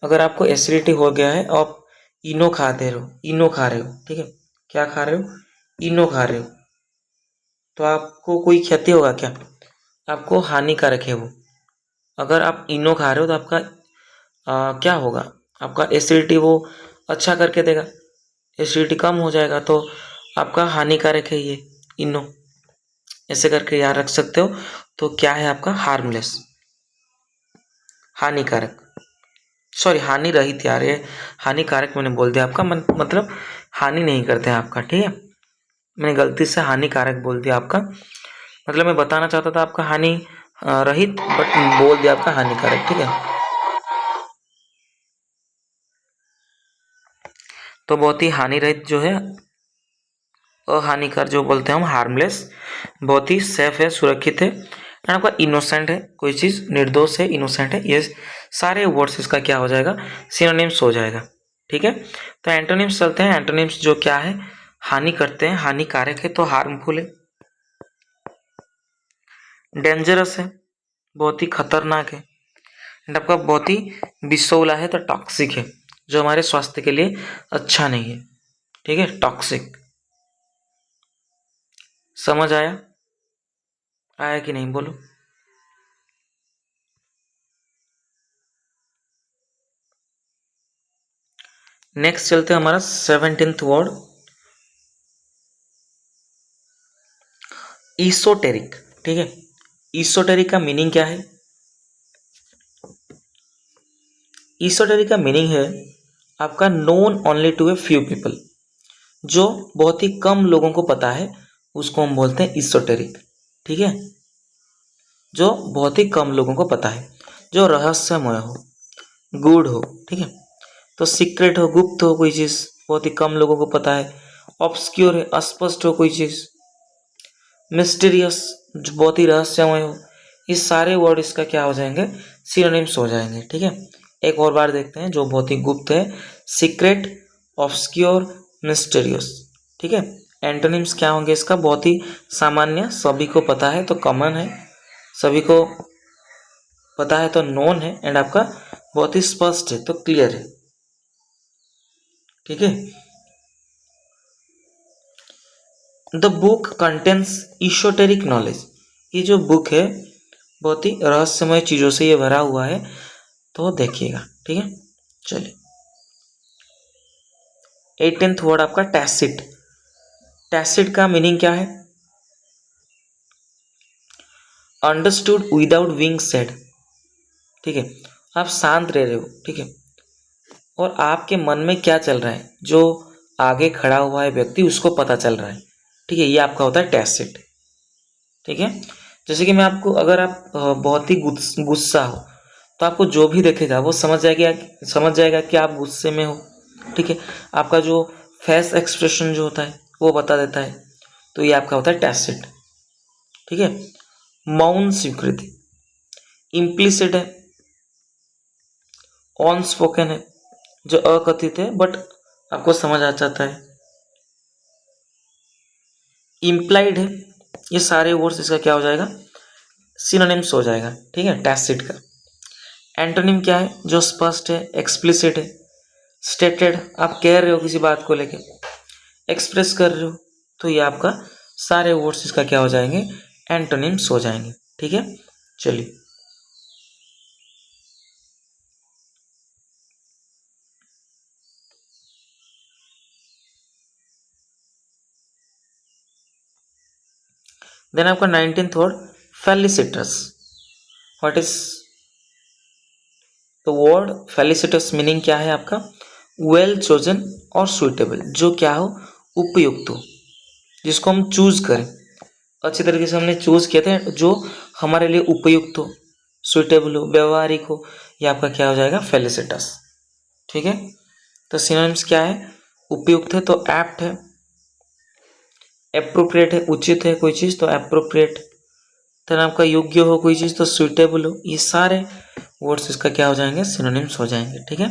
अगर आपको एसिडिटी हो गया है, आप इनो खाते रहो, इनो खा रहे हो, ठीक है, क्या खा रहे हो, इनो खा रहे हो, तो आपको कोई क्षति होगा क्या, आपको हानिकारक है वो। अगर आप इनो खा रहे हो तो आपका क्या होगा, आपका एसिडिटी वो अच्छा करके देगा, एसिडिटी कम हो जाएगा, तो आपका हानिकारक है ये इनो, ऐसे करके याद रख सकते हो। तो क्या है आपका, हार्मलेस, हानिकारक, सॉरी हानि रहित, यार ये हानिकारक मैंने बोल दिया आपका, मतलब हानि नहीं करते हैं आपका। ठीक है, मैंने गलती से हानिकारक बोल दिया आपका, मतलब मैं बताना चाहता था आपका हानि रहित, बट बोल दिया आपका हानिकारक। ठीक है, तो बहुत ही हानि रहित जो है अहानिकर जो बोलते हैं हम, हार्मलेस, बहुत ही सेफ है, सुरक्षित है। एंड आपका इनोसेंट है, कोई चीज़ निर्दोष है, इनोसेंट है, ये सारे वर्ड्स इसका क्या हो जाएगा, सिनोनिम्स हो जाएगा। ठीक है, तो एंटोनिम्स चलते हैं। एंटोनिम्स जो क्या है, हानि करते हैं, हानिकारक है तो हार्मफुल है। डेंजरस है, बहुत ही खतरनाक है। एंड आपका बहुत ही विषैला है तो टॉक्सिक है, जो हमारे स्वास्थ्य के लिए अच्छा नहीं है। ठीक है, टॉक्सिक। समझ आया, आया कि नहीं बोलो। नेक्स्ट चलते हैं हमारा 17th वर्ड, ईसोटेरिक। ठीक है, ईसोटेरिक का मीनिंग क्या है? ईसोटेरिक का मीनिंग है आपका known only to a few people, जो बहुत ही कम लोगों को पता है, उसको हम बोलते हैं ईसोटेरिक। ठीक है, जो बहुत ही कम लोगों को पता है, जो रहस्यमय हो, गूढ़ हो। ठीक है, तो सीक्रेट हो, गुप्त हो कोई चीज़, बहुत ही कम लोगों को पता है। ऑब्सक्योर है, अस्पष्ट हो कोई चीज़। मिस्टीरियस, जो बहुत ही रहस्यमय हो। ये सारे वर्ड इसका क्या हो जाएंगे, सिनोनिम्स हो जाएंगे। ठीक है, एक और बार देखते हैं, जो बहुत ही गुप्त है, सीक्रेट, ऑब्सक्योर, मिस्टीरियस। ठीक है, एंटोनिम्स क्या होंगे इसका, बहुत ही सामान्य, सभी को पता है तो कॉमन है, सभी को पता है तो नोन है, एंड आपका बहुत ही स्पष्ट है तो क्लियर है। ठीक है, द बुक कंटेन्स ईशोटेरिक नॉलेज। ये जो बुक है बहुत ही रहस्यमय चीज़ों से ये भरा हुआ है, तो देखिएगा। ठीक है, चलिए 18th वर्ड आपका टैसिट। टैसिट का मीनिंग क्या है? Understood without being said. ठीक है, आप शांत रह रहे हो। ठीक है, और आपके मन में क्या चल रहा है, जो आगे खड़ा हुआ है व्यक्ति उसको पता चल रहा है। ठीक है, ये आपका होता है टैसिट। ठीक है, जैसे कि मैं आपको, अगर आप बहुत ही गुस्सा हो, तो आपको जो भी देखेगा वो समझ जाएगा कि आप गुस्से में हो। ठीक है, आपका जो फेस एक्सप्रेशन जो होता है वो बता देता है, तो ये आपका होता है टैसिट। ठीक है, मौन स्वीकृति, इम्प्लिसिट है, ऑन स्पोकन है, जो अकथित है बट आपको समझ आ जाता है, इम्प्लाइड है। ये सारे वर्ड्स इसका क्या हो जाएगा, सिनोनिम्स हो जाएगा। ठीक है, टैसिट का। एंटोनिम क्या है, जो स्पष्ट है, एक्सप्लिसिट है, स्टेटेड, आप कह रहे हो किसी बात को लेके, एक्सप्रेस कर रहे हो, तो ये आपका सारे वर्ड्स इसका क्या हो जाएंगे, एंटोनिम्स हो जाएंगे। ठीक है, चलिए देन आपका 19th word फेलिसिटस। What is the word फेलिसिटस? Meaning क्या है आपका, वेल चोजन और सुइटेबल, जो क्या हो, उपयुक्त हो, जिसको हम चूज करें, अच्छी तरीके से हमने चूज किए थे, जो हमारे लिए उपयुक्त हो, सुइटेबल हो, व्यवहारिक हो, ये आपका क्या हो जाएगा, फेलिसिटस। ठीक है, तो सिनोनिम्स क्या है, उपयुक्त है तो एप्ट है, एप्रोप्रिएट है, उचित है कोई चीज़ तो एप्रोप्रिएट, तो आपका योग्य हो कोई चीज़ तो सुइटेबल हो। ये सारे वर्ड्स इसका क्या हो जाएंगे, सिनोनिम्स हो जाएंगे। ठीक है,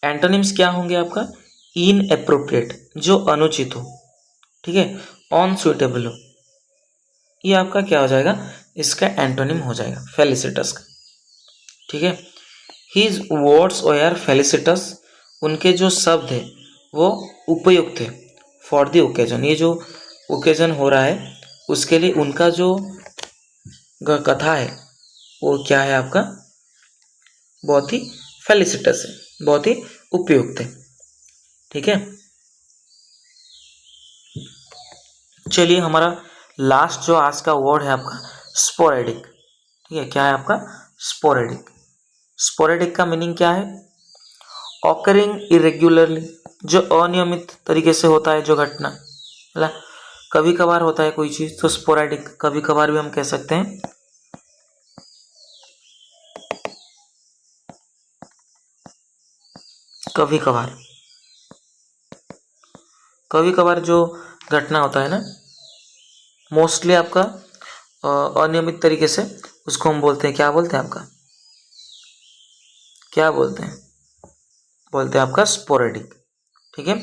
एंटोनिम्स क्या होंगे आपका, इन एप्रोप्रिएट, जो अनुचित हो। ठीक है, ऑन सुइटेबल हो, ये आपका क्या हो जाएगा, इसका एंटोनिम हो जाएगा फेलिसिटस का। ठीक है, हिज वर्ड्स वेयर फेलिसिटस, उनके जो शब्द है वो उपयुक्त है, फॉर द ओकेजन, ये जो ओकेजन हो रहा है उसके लिए उनका जो कथा है वो क्या है आपका, बहुत ही फेलिसिटस है, बहुत ही उपयुक्त है। ठीक है, चलिए हमारा लास्ट जो आज का वर्ड है आपका स्पोरेडिक। ठीक है, क्या है आपका, स्पोरेडिक। स्पोरेडिक का मीनिंग क्या है, ऑकरिंग इरेग्युलरली, जो अनियमित तरीके से होता है, जो घटना, मतलब कभी कभार होता है कोई चीज़ तो स्पोरेडिक, कभी कभार भी हम कह सकते हैं। कभी कभार जो घटना होता है ना, मोस्टली आपका अनियमित तरीके से, उसको हम बोलते हैं, क्या बोलते हैं आपका, क्या बोलते हैं, बोलते हैं आपका स्पोरेडिक। ठीक है,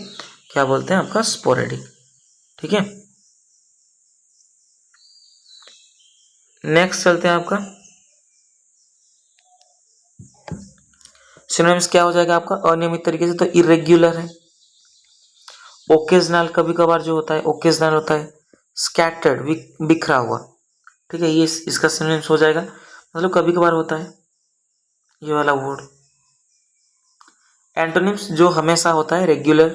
क्या बोलते हैं आपका, स्पोरेडिक। ठीक है, नेक्स्ट चलते हैं आपका सिनोनिम्स। क्या हो जाएगा आपका अनियमित तरीके से, तो इरेग्युलर है, ओकेजनल कभी कभार जो होता है, ओकेजनल होता है, स्कैटर्ड बिखरा हुआ। ठीक है, ये इसका सिनोनिम्स हो जाएगा, मतलब कभी कभार होता है, ये वाला वर्ड। एंटोनिम्स जो हमेशा होता है, रेगुलर,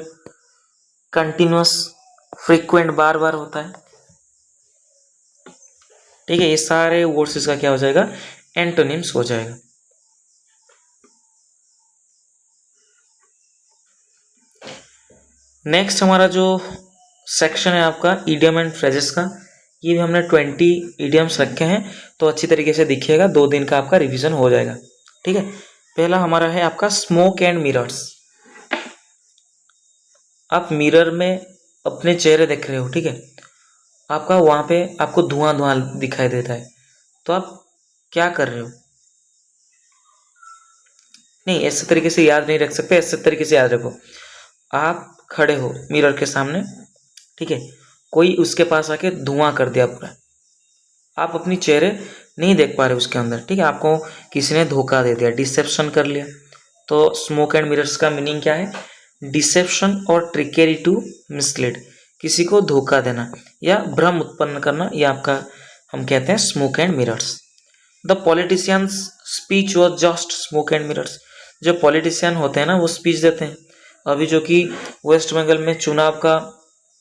कंटिन्यूअस, फ्रीक्वेंट, बार बार होता है। ठीक है, ये सारे वर्ड्स इसका क्या हो जाएगा, एंटोनिम्स हो जाएगा। नेक्स्ट हमारा जो सेक्शन है आपका इडियम एंड फ्रेजेस का, ये भी हमने 20 इडियम्स रखे हैं, तो अच्छी तरीके से दिखिएगा, 2 दिन का आपका रिवीजन हो जाएगा। ठीक है, पहला हमारा है आपका स्मोक एंड मिरर्स। आप मिरर में अपने चेहरे देख रहे हो, ठीक है, आपका वहाँ पे आपको धुआं धुआं दिखाई देता है, तो आप क्या कर रहे हो, नहीं ऐसे तरीके से याद नहीं रख सकते, ऐसे तरीके से याद रखो। आप खड़े हो मिरर के सामने, ठीक है, कोई उसके पास आके धुआं कर दिया पूरा, आप अपनी चेहरे नहीं देख पा रहे उसके अंदर। ठीक है, आपको किसी ने धोखा दे दिया, डिसेप्शन कर लिया। तो स्मोक एंड मिरर्स का मीनिंग क्या है, डिसेप्शन और ट्रिकेरी टू मिसलीड, किसी को धोखा देना या भ्रम उत्पन्न करना, ये आपका हम कहते हैं smoke and mirrors. The politicians speech was just smoke and mirrors, जो पॉलिटिशियन होते हैं ना वो स्पीच देते हैं। अभी जो कि वेस्ट बंगाल में चुनाव का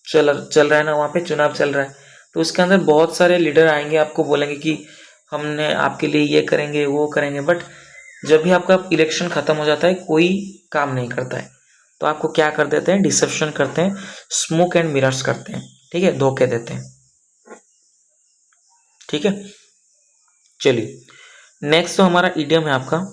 चल रहा है ना, वहाँ पे चुनाव चल रहा है, तो उसके अंदर बहुत सारे लीडर आएंगे, आपको बोलेंगे कि हमने आपके लिए ये करेंगे वो करेंगे, बट जब भी आपका इलेक्शन खत्म हो जाता है कोई काम नहीं करता है, तो आपको क्या कर देते हैं, डिसेप्शन करते हैं, स्मोक एंड मिरर्स करते हैं। ठीक है, धोखे देते हैं। ठीक है, चलिए नेक्स्ट तो हमारा इडियम है आपका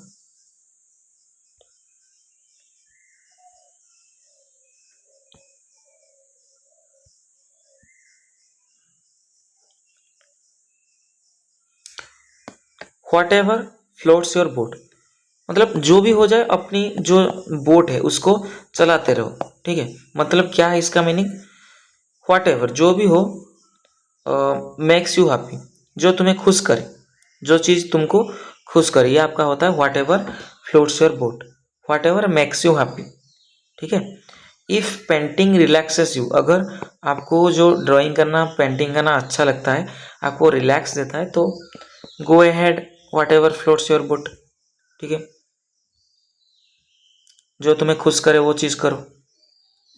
what ever floats your boat, मतलब जो भी हो जाए अपनी जो बोट है उसको चलाते रहो। ठीक है, मतलब क्या है इसका मीनिंग, व्हाट एवर जो भी हो, मेक्स यू हैप्पी, जो तुम्हें खुश करे, जो चीज़ तुमको खुश करे, ये आपका होता है what ever floats your boat, what ever makes you happy. ठीक है, इफ़ पेंटिंग रिलैक्सेस यू, अगर आपको जो ड्राइंग करना, पेंटिंग करना अच्छा लगता है, आपको रिलैक्स देता है, तो go ahead what ever floats your boat. ठीक है, जो तुम्हें खुश करे वो चीज़ करो,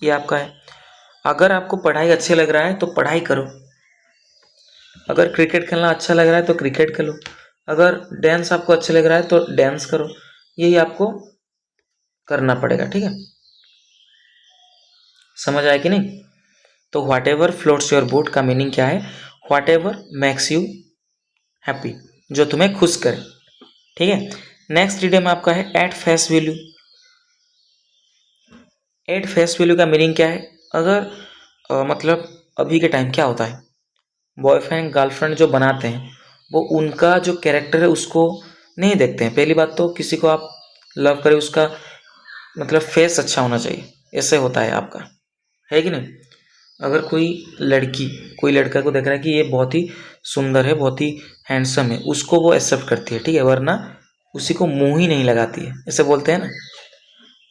ये आपका है। अगर आपको पढ़ाई अच्छे लग रहा है तो पढ़ाई करो, अगर क्रिकेट खेलना अच्छा लग रहा है तो क्रिकेट खेलो, अगर डांस आपको अच्छा लग रहा है तो डांस करो, यही आपको करना पड़ेगा। ठीक है, समझ आया कि नहीं। तो what ever floats your boat का मीनिंग क्या है, what ever makes you happy, जो तुम्हें खुश करे। ठीक है, नेक्स्ट इडियम आपका है at face value. At face value का मीनिंग क्या है, अगर मतलब अभी के टाइम क्या होता है, बॉयफ्रेंड गर्लफ्रेंड जो बनाते हैं वो उनका जो कैरेक्टर है उसको नहीं देखते हैं। पहली बात तो किसी को आप लव करें उसका मतलब फेस अच्छा होना चाहिए, ऐसे होता है आपका, है कि नहीं। अगर कोई लड़की कोई लड़का को देख रहा है कि ये बहुत ही सुंदर है, बहुत ही हैंडसम है, उसको वो एक्सेप्ट करती है। ठीक है, वरना उसी को मुंह ही नहीं लगाती है, ऐसे बोलते हैं ना।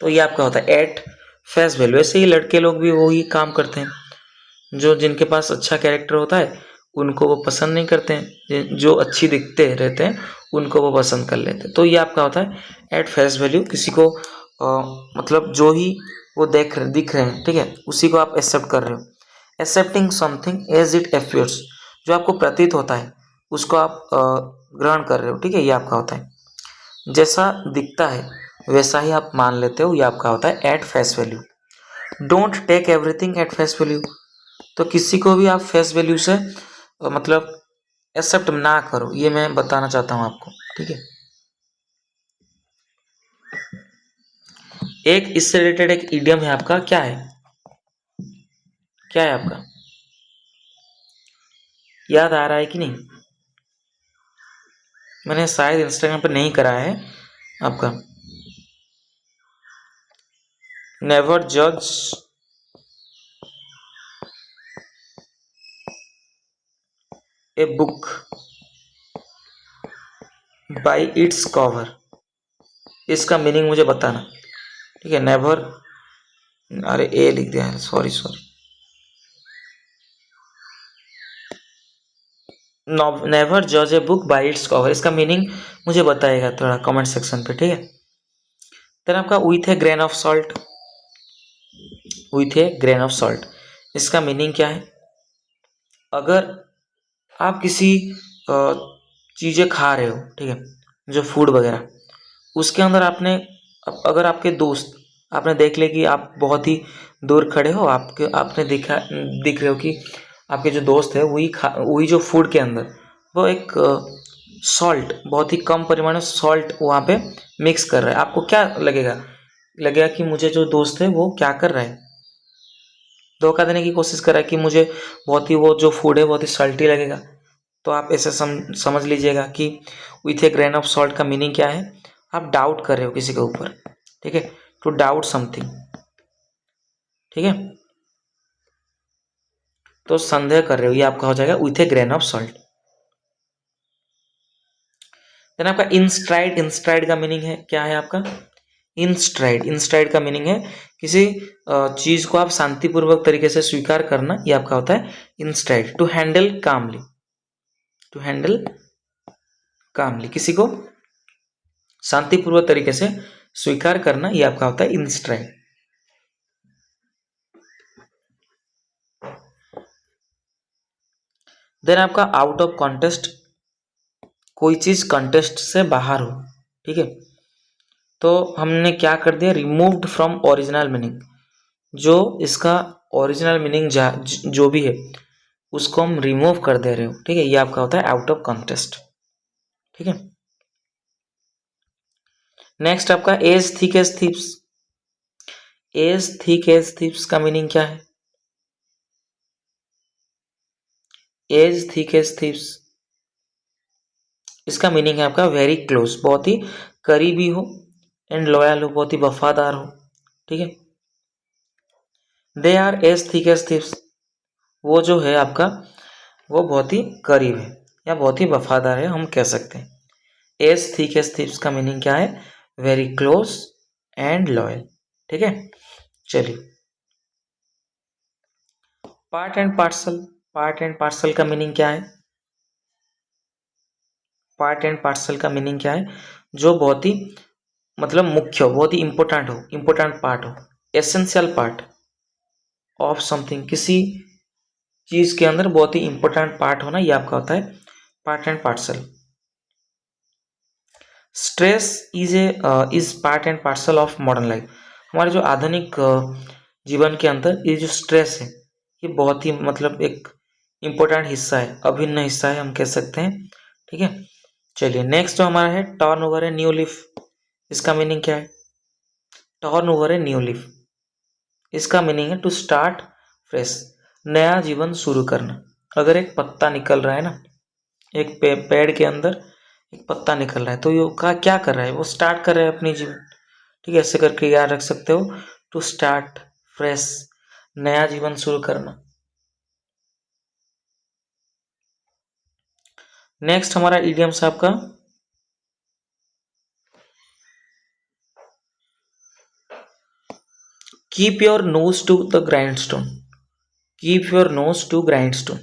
तो ये आपका होता है एट फेस वैल्यू। ऐसे ही लड़के लोग भी वही काम करते हैं, जो जिनके पास अच्छा कैरेक्टर होता है उनको वो पसंद नहीं करते हैं, जो अच्छी दिखते रहते हैं उनको वो पसंद कर लेते हैं। तो ये आपका होता है एट फेस वैल्यू, किसी को मतलब जो ही वो दिख रहे हैं, ठीक है, उसी को आप एक्सेप्ट कर रहे हो। Accepting something as it appears, जो आपको प्रतीत होता है उसको आप ग्रहण कर रहे हो। ठीक है, ये आपका होता है जैसा दिखता है वैसा ही आप मान लेते हो, ये आपका होता है at face value. Don't take everything at face value, तो किसी को भी आप फेस वैल्यू से मतलब एक्सेप्ट ना करो, ये मैं बताना चाहता हूँ आपको। ठीक है, एक इससे रिलेटेड एक इडियम है आपका, क्या है, क्या है आपका? याद आ रहा है कि नहीं? मैंने शायद इंस्टाग्राम पे नहीं करा है आपका। नेवर जज a book by its cover, इसका मीनिंग मुझे बताना। ठीक है, नेवर, अरे ए लिख दिया है, सॉरी सॉरी। नेवर जज a book by its cover, इसका मीनिंग मुझे बताएगा थोड़ा कमेंट सेक्शन पे। ठीक है, देन आपका with a grain of salt, with a grain of salt, इसका मीनिंग क्या है? अगर आप किसी चीज़ें खा रहे हो, ठीक है, जो फूड वगैरह, उसके अंदर आपने, अगर आपके दोस्त, आपने देख ले कि आप बहुत ही दूर खड़े हो, आपने दिख रहे हो कि आपके जो दोस्त है वही जो फूड के अंदर वो एक सॉल्ट, बहुत ही कम परिमाण में सॉल्ट वहाँ पे मिक्स कर रहा है, आपको क्या लगेगा कि मुझे जो दोस्त है वो क्या कर रहा है? धोखा देने की कोशिश कर रहा है कि मुझे बहुत ही, वो जो फूड है बहुत ही सल्टी लगेगा। तो आप ऐसे समझ लीजिएगा कि with a grain of salt का मीनिंग क्या है? आप डाउट कर रहे हो किसी के ऊपर, ठीक है, टू डाउट समथिंग। ठीक है, तो संदेह कर रहे हो, ये आपका हो जाएगा with a grain of salt. Then आपका इंस्ट्राइड, इंस्ट्राइड का मीनिंग है क्या है आपका? इंस्ट्राइड, इंस्ट्राइड का मीनिंग है किसी चीज को आप शांतिपूर्वक तरीके से स्वीकार करना, ये आपका होता है in stride. To handle calmly, to handle calmly, किसी को शांतिपूर्वक तरीके से स्वीकार करना, ये आपका होता है इंस्ट्राइड। देन आपका आउट ऑफ कॉन्टेस्ट, कोई चीज कॉन्टेस्ट से बाहर हो। ठीक है, तो हमने क्या कर दिया? रिमूव्ड फ्रॉम ओरिजिनल मीनिंग, जो इसका ओरिजिनल मीनिंग जो भी है उसको हम रिमूव कर दे रहे हो। ठीक है, ये आपका होता है आउट ऑफ कॉन्टेस्ट। ठीक है, नेक्स्ट आपका as thick as thieves, as thick as thieves का मीनिंग क्या है? एज थिक एज थीव्स, इसका मीनिंग है आपका वेरी क्लोज, बहुत ही करीबी हो, एंड लॉयल हो, बहुत ही वफादार हो। ठीक है, they are as thick as thieves, वो जो है आपका वो बहुत ही करीब है या बहुत ही वफादार है, हम कह सकते हैं। एज थिक एज थीव्स का मीनिंग क्या है? Very close and loyal. ठीक है, चलिए part and parcel, part and parcel का मीनिंग क्या है? पार्ट एंड पार्सल का मीनिंग क्या है? जो बहुत ही मतलब मुख्य हो, बहुत ही इंपॉर्टेंट हो, इंपॉर्टेंट पार्ट हो, एसेंशियल पार्ट ऑफ समथिंग, किसी चीज के अंदर बहुत ही इंपॉर्टेंट पार्ट होना, ये आपका होता है part and parcel. Stress is part and parcel of modern life, हमारे जो आधुनिक जीवन के अंदर ये जो स्ट्रेस है ये बहुत ही मतलब एक इम्पोर्टेंट हिस्सा है, अभिन्न हिस्सा है, हम कह सकते हैं। ठीक है, चलिए नेक्स्ट जो हमारा है टर्न ओवर है न्यू लीफ, इसका मीनिंग क्या है? टर्न ओवर है न्यू लीफ, इसका मीनिंग है टू स्टार्ट फ्रेश, नया जीवन शुरू करना। अगर एक पत्ता निकल रहा है ना, एक पेड़ के अंदर एक पत्ता निकल रहा है, तो ये का क्या कर रहा है? वो स्टार्ट कर रहा है अपनी जीवन। ठीक है, ऐसे करके याद रख सकते हो, टू स्टार्ट फ्रेश, नया जीवन शुरू करना। नेक्स्ट हमारा इडियम्स आपका keep your nose to the grindstone, keep your nose to grindstone,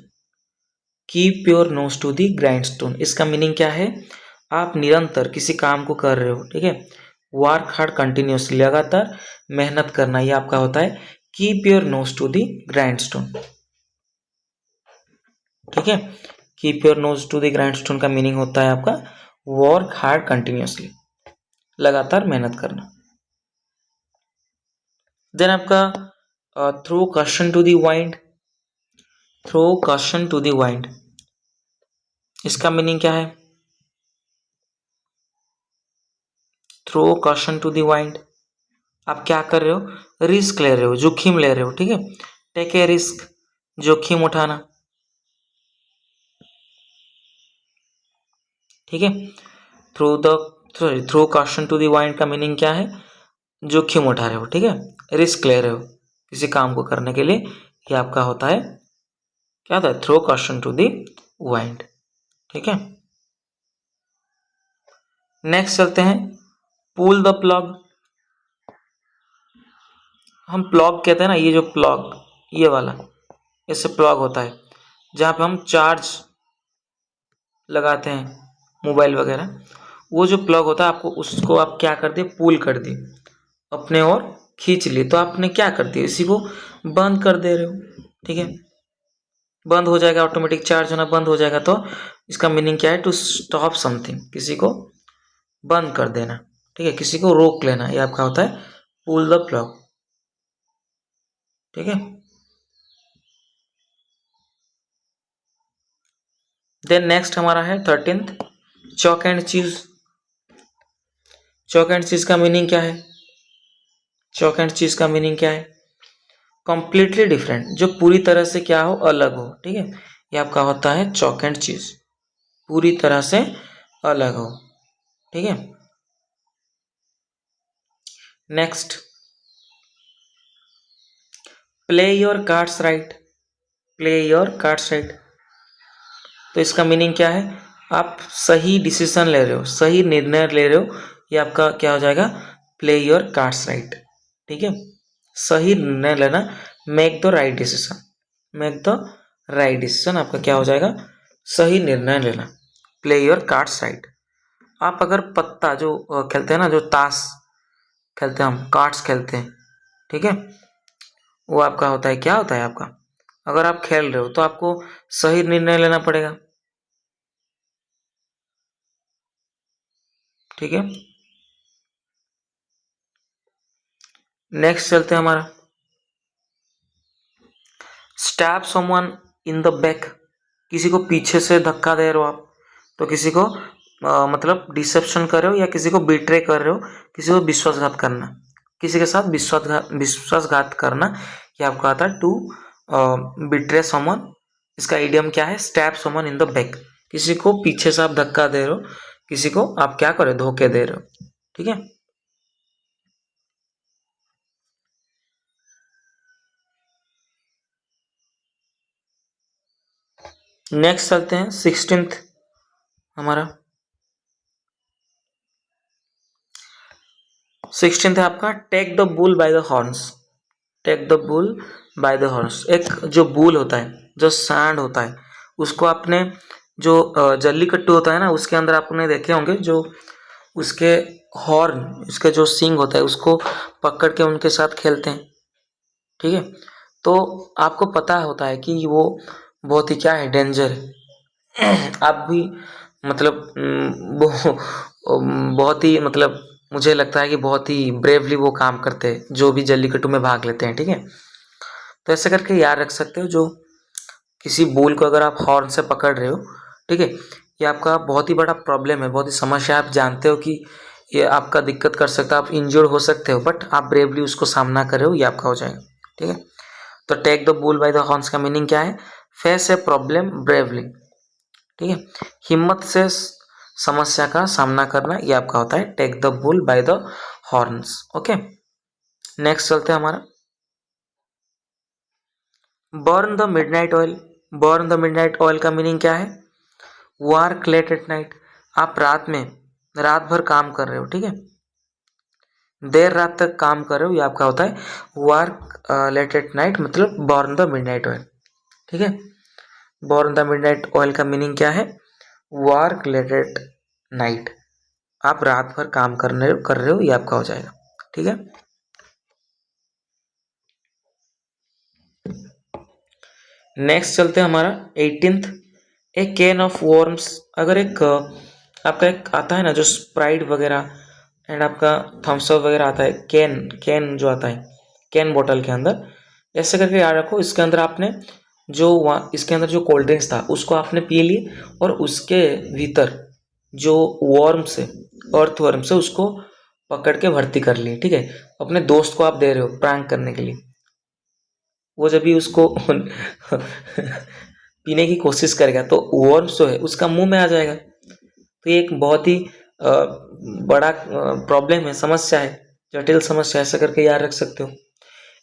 keep your nose to the grindstone, इसका मीनिंग क्या है? आप निरंतर किसी काम को कर रहे हो। ठीक है, वर्क हार्ड कंटिन्यूसली, लगातार मेहनत करना, ये आपका होता है keep your nose to the grindstone. ठीक है, keep your nose to the grindstone का मीनिंग होता है आपका वर्क हार्ड कंटिन्यूसली, लगातार मेहनत करना। देन आपका throw caution to the wind, throw caution to the wind, इसका मीनिंग क्या है? Throw caution to the wind, आप क्या कर रहे हो? रिस्क ले रहे हो, जोखिम ले रहे हो। ठीक है, टेक ए रिस्क, जोखिम उठाना, ठीक है। Throw caution to the wind का मीनिंग क्या है? जोखिम उठा रहे हो, ठीक है, रिस्क ले रहे हो किसी काम को करने के लिए, ये आपका होता है, क्या होता है? Throw caution to the wind, ठीक है। नेक्स्ट चलते हैं, पुल द प्लग। हम प्लग कहते हैं ना, ये जो प्लग, ये वाला, इससे प्लग होता है जहाँ पे हम चार्ज लगाते हैं मोबाइल वगैरह, वो जो प्लग होता है, आपको उसको आप क्या कर दिए? पुल कर दिए, अपने ओर खींच लिए, तो आपने क्या कर दिया? इसी को बंद कर दे रहे हो, ठीक है। बंद हो जाएगा, ऑटोमेटिक चार्ज होना बंद हो जाएगा, तो इसका मीनिंग क्या है? टू स्टॉप समथिंग, किसी को बंद कर देना, ठीक है, किसी को रोक लेना, ये आपका होता है पुल द प्लग, ठीक है। देन नेक्स्ट हमारा है 13th, चॉक एंड चीज। चॉक एंड चीज का मीनिंग क्या है? चॉक एंड चीज का मीनिंग क्या है? कंप्लीटली डिफरेंट, जो पूरी तरह से क्या हो? अलग हो, ठीक है, ये आपका होता है चॉक एंड चीज, पूरी तरह से अलग हो, ठीक है। Next, play your cards right. Play your cards right, तो इसका मीनिंग क्या है? आप सही डिसीजन ले रहे हो, सही निर्णय ले रहे हो, ये आपका क्या हो जाएगा? प्ले योर कार्ड्स राइट, ठीक है। सही निर्णय लेना, make the right decision, make the right decision, आपका क्या हो जाएगा? सही निर्णय लेना, प्ले योर कार्ड्स राइट। आप अगर पत्ता जो खेलते हैं ना, जो ताश खेलते हैं हम, कार्ड्स खेलते हैं, ठीक है, वो आपका होता है, क्या होता है आपका? अगर आप खेल रहे हो तो आपको सही निर्णय लेना पड़ेगा, ठीक है। नेक्स्ट चलते हैं हमारा, stab someone in the back. किसी को पीछे से धक्का दे रहे हो आप, तो किसी को मतलब डिसेप्शन कर रहे हो, या किसी को बिट्रे कर रहे हो, किसी को विश्वासघात करना, किसी के साथ विश्वासघात करना, ये आपका आता है टू बिट्रे समवन। इसका इडियम क्या है? Stab someone in the back, किसी को पीछे से आप धक्का दे रहे हो, किसी को आप क्या कर रहे हो? धोखे दे रहे हो, ठीक है। नेक्स्ट चलते हैं 16th हमारा, 16th है आपका, take the bull by the horns. Take the bull by the horns, एक जो बुल होता है, जो सांड होता है, उसको आपने, जो जल्लीकट्टू होता है ना, उसके अंदर आपने देखे होंगे, जो उसके हॉर्न, उसके जो सींग होता है, उसको पकड़ के उनके साथ खेलते हैं, ठीक है। तो आपको पता होता है कि वो बहुत ही क्या है? डेंजर है। आप भी मतलब वो बहुत ही मतलब, मुझे लगता है कि बहुत ही ब्रेवली वो काम करते हैं, जो भी जल्लीकट्टू में भाग लेते हैं, ठीक है। तो ऐसे करके याद रख सकते हो, जो किसी बुल को अगर आप हॉर्न से पकड़ रहे हो, ठीक है, ये आपका बहुत ही बड़ा प्रॉब्लम है, बहुत ही समस्या। आप जानते हो कि ये आपका दिक्कत कर सकता है, आप इंजर्ड हो सकते हो, बट आप ब्रेवली उसको सामना कर रहे हो, ये आपका हो जाएगा, ठीक है। तो take the bull by the horns का मीनिंग क्या है? फेस ए प्रॉब्लम ब्रेवली, ठीक है, हिम्मत से समस्या का सामना करना, ये आपका होता है take the bull by the horns, okay. Next चलते हैं हमारा, burn the midnight oil. Burn the midnight oil का मीनिंग क्या है? वर्क लेट एट नाइट, आप रात भर काम कर रहे हो, ठीक है, देर रात तक काम कर रहे हो, ये आपका होता है वर्क लेट एट नाइट, मतलब बर्न द मिडनाइट ऑयल, ठीक है। बर्न द मिडनाइट ऑयल का मीनिंग क्या है? वर्क लेट एट नाइट, आप रात भर काम कर रहे हो, ये आपका हो जाएगा, ठीक है। नेक्स्ट चलते हैं हमारा 18th, A can of worms. अगर एक आपका एक आता है ना, जो स्प्राइट वगैरह एंड आपका थम्स अप वगैरह आता है, कैन कैन जो आता है, कैन बोतल के अंदर, ऐसे करके याद रखो, इसके अंदर आपने जो वहाँ, इसके अंदर जो कोल्ड ड्रिंक्स था उसको आपने पी लिए, और उसके भीतर जो वर्म से, अर्थ वर्म से उसको पकड़ के भर्ती कर लिए, ठीक है, अपने दोस्त को आप दे रहे हो प्रैंक करने के लिए, वो जब भी उसको पीने की कोशिश करेगा तो वर्म्स जो है उसका मुंह में आ जाएगा। तो ये एक बहुत ही बड़ा प्रॉब्लम है, समस्या है, जटिल समस्या, ऐसा करके याद रख सकते हो।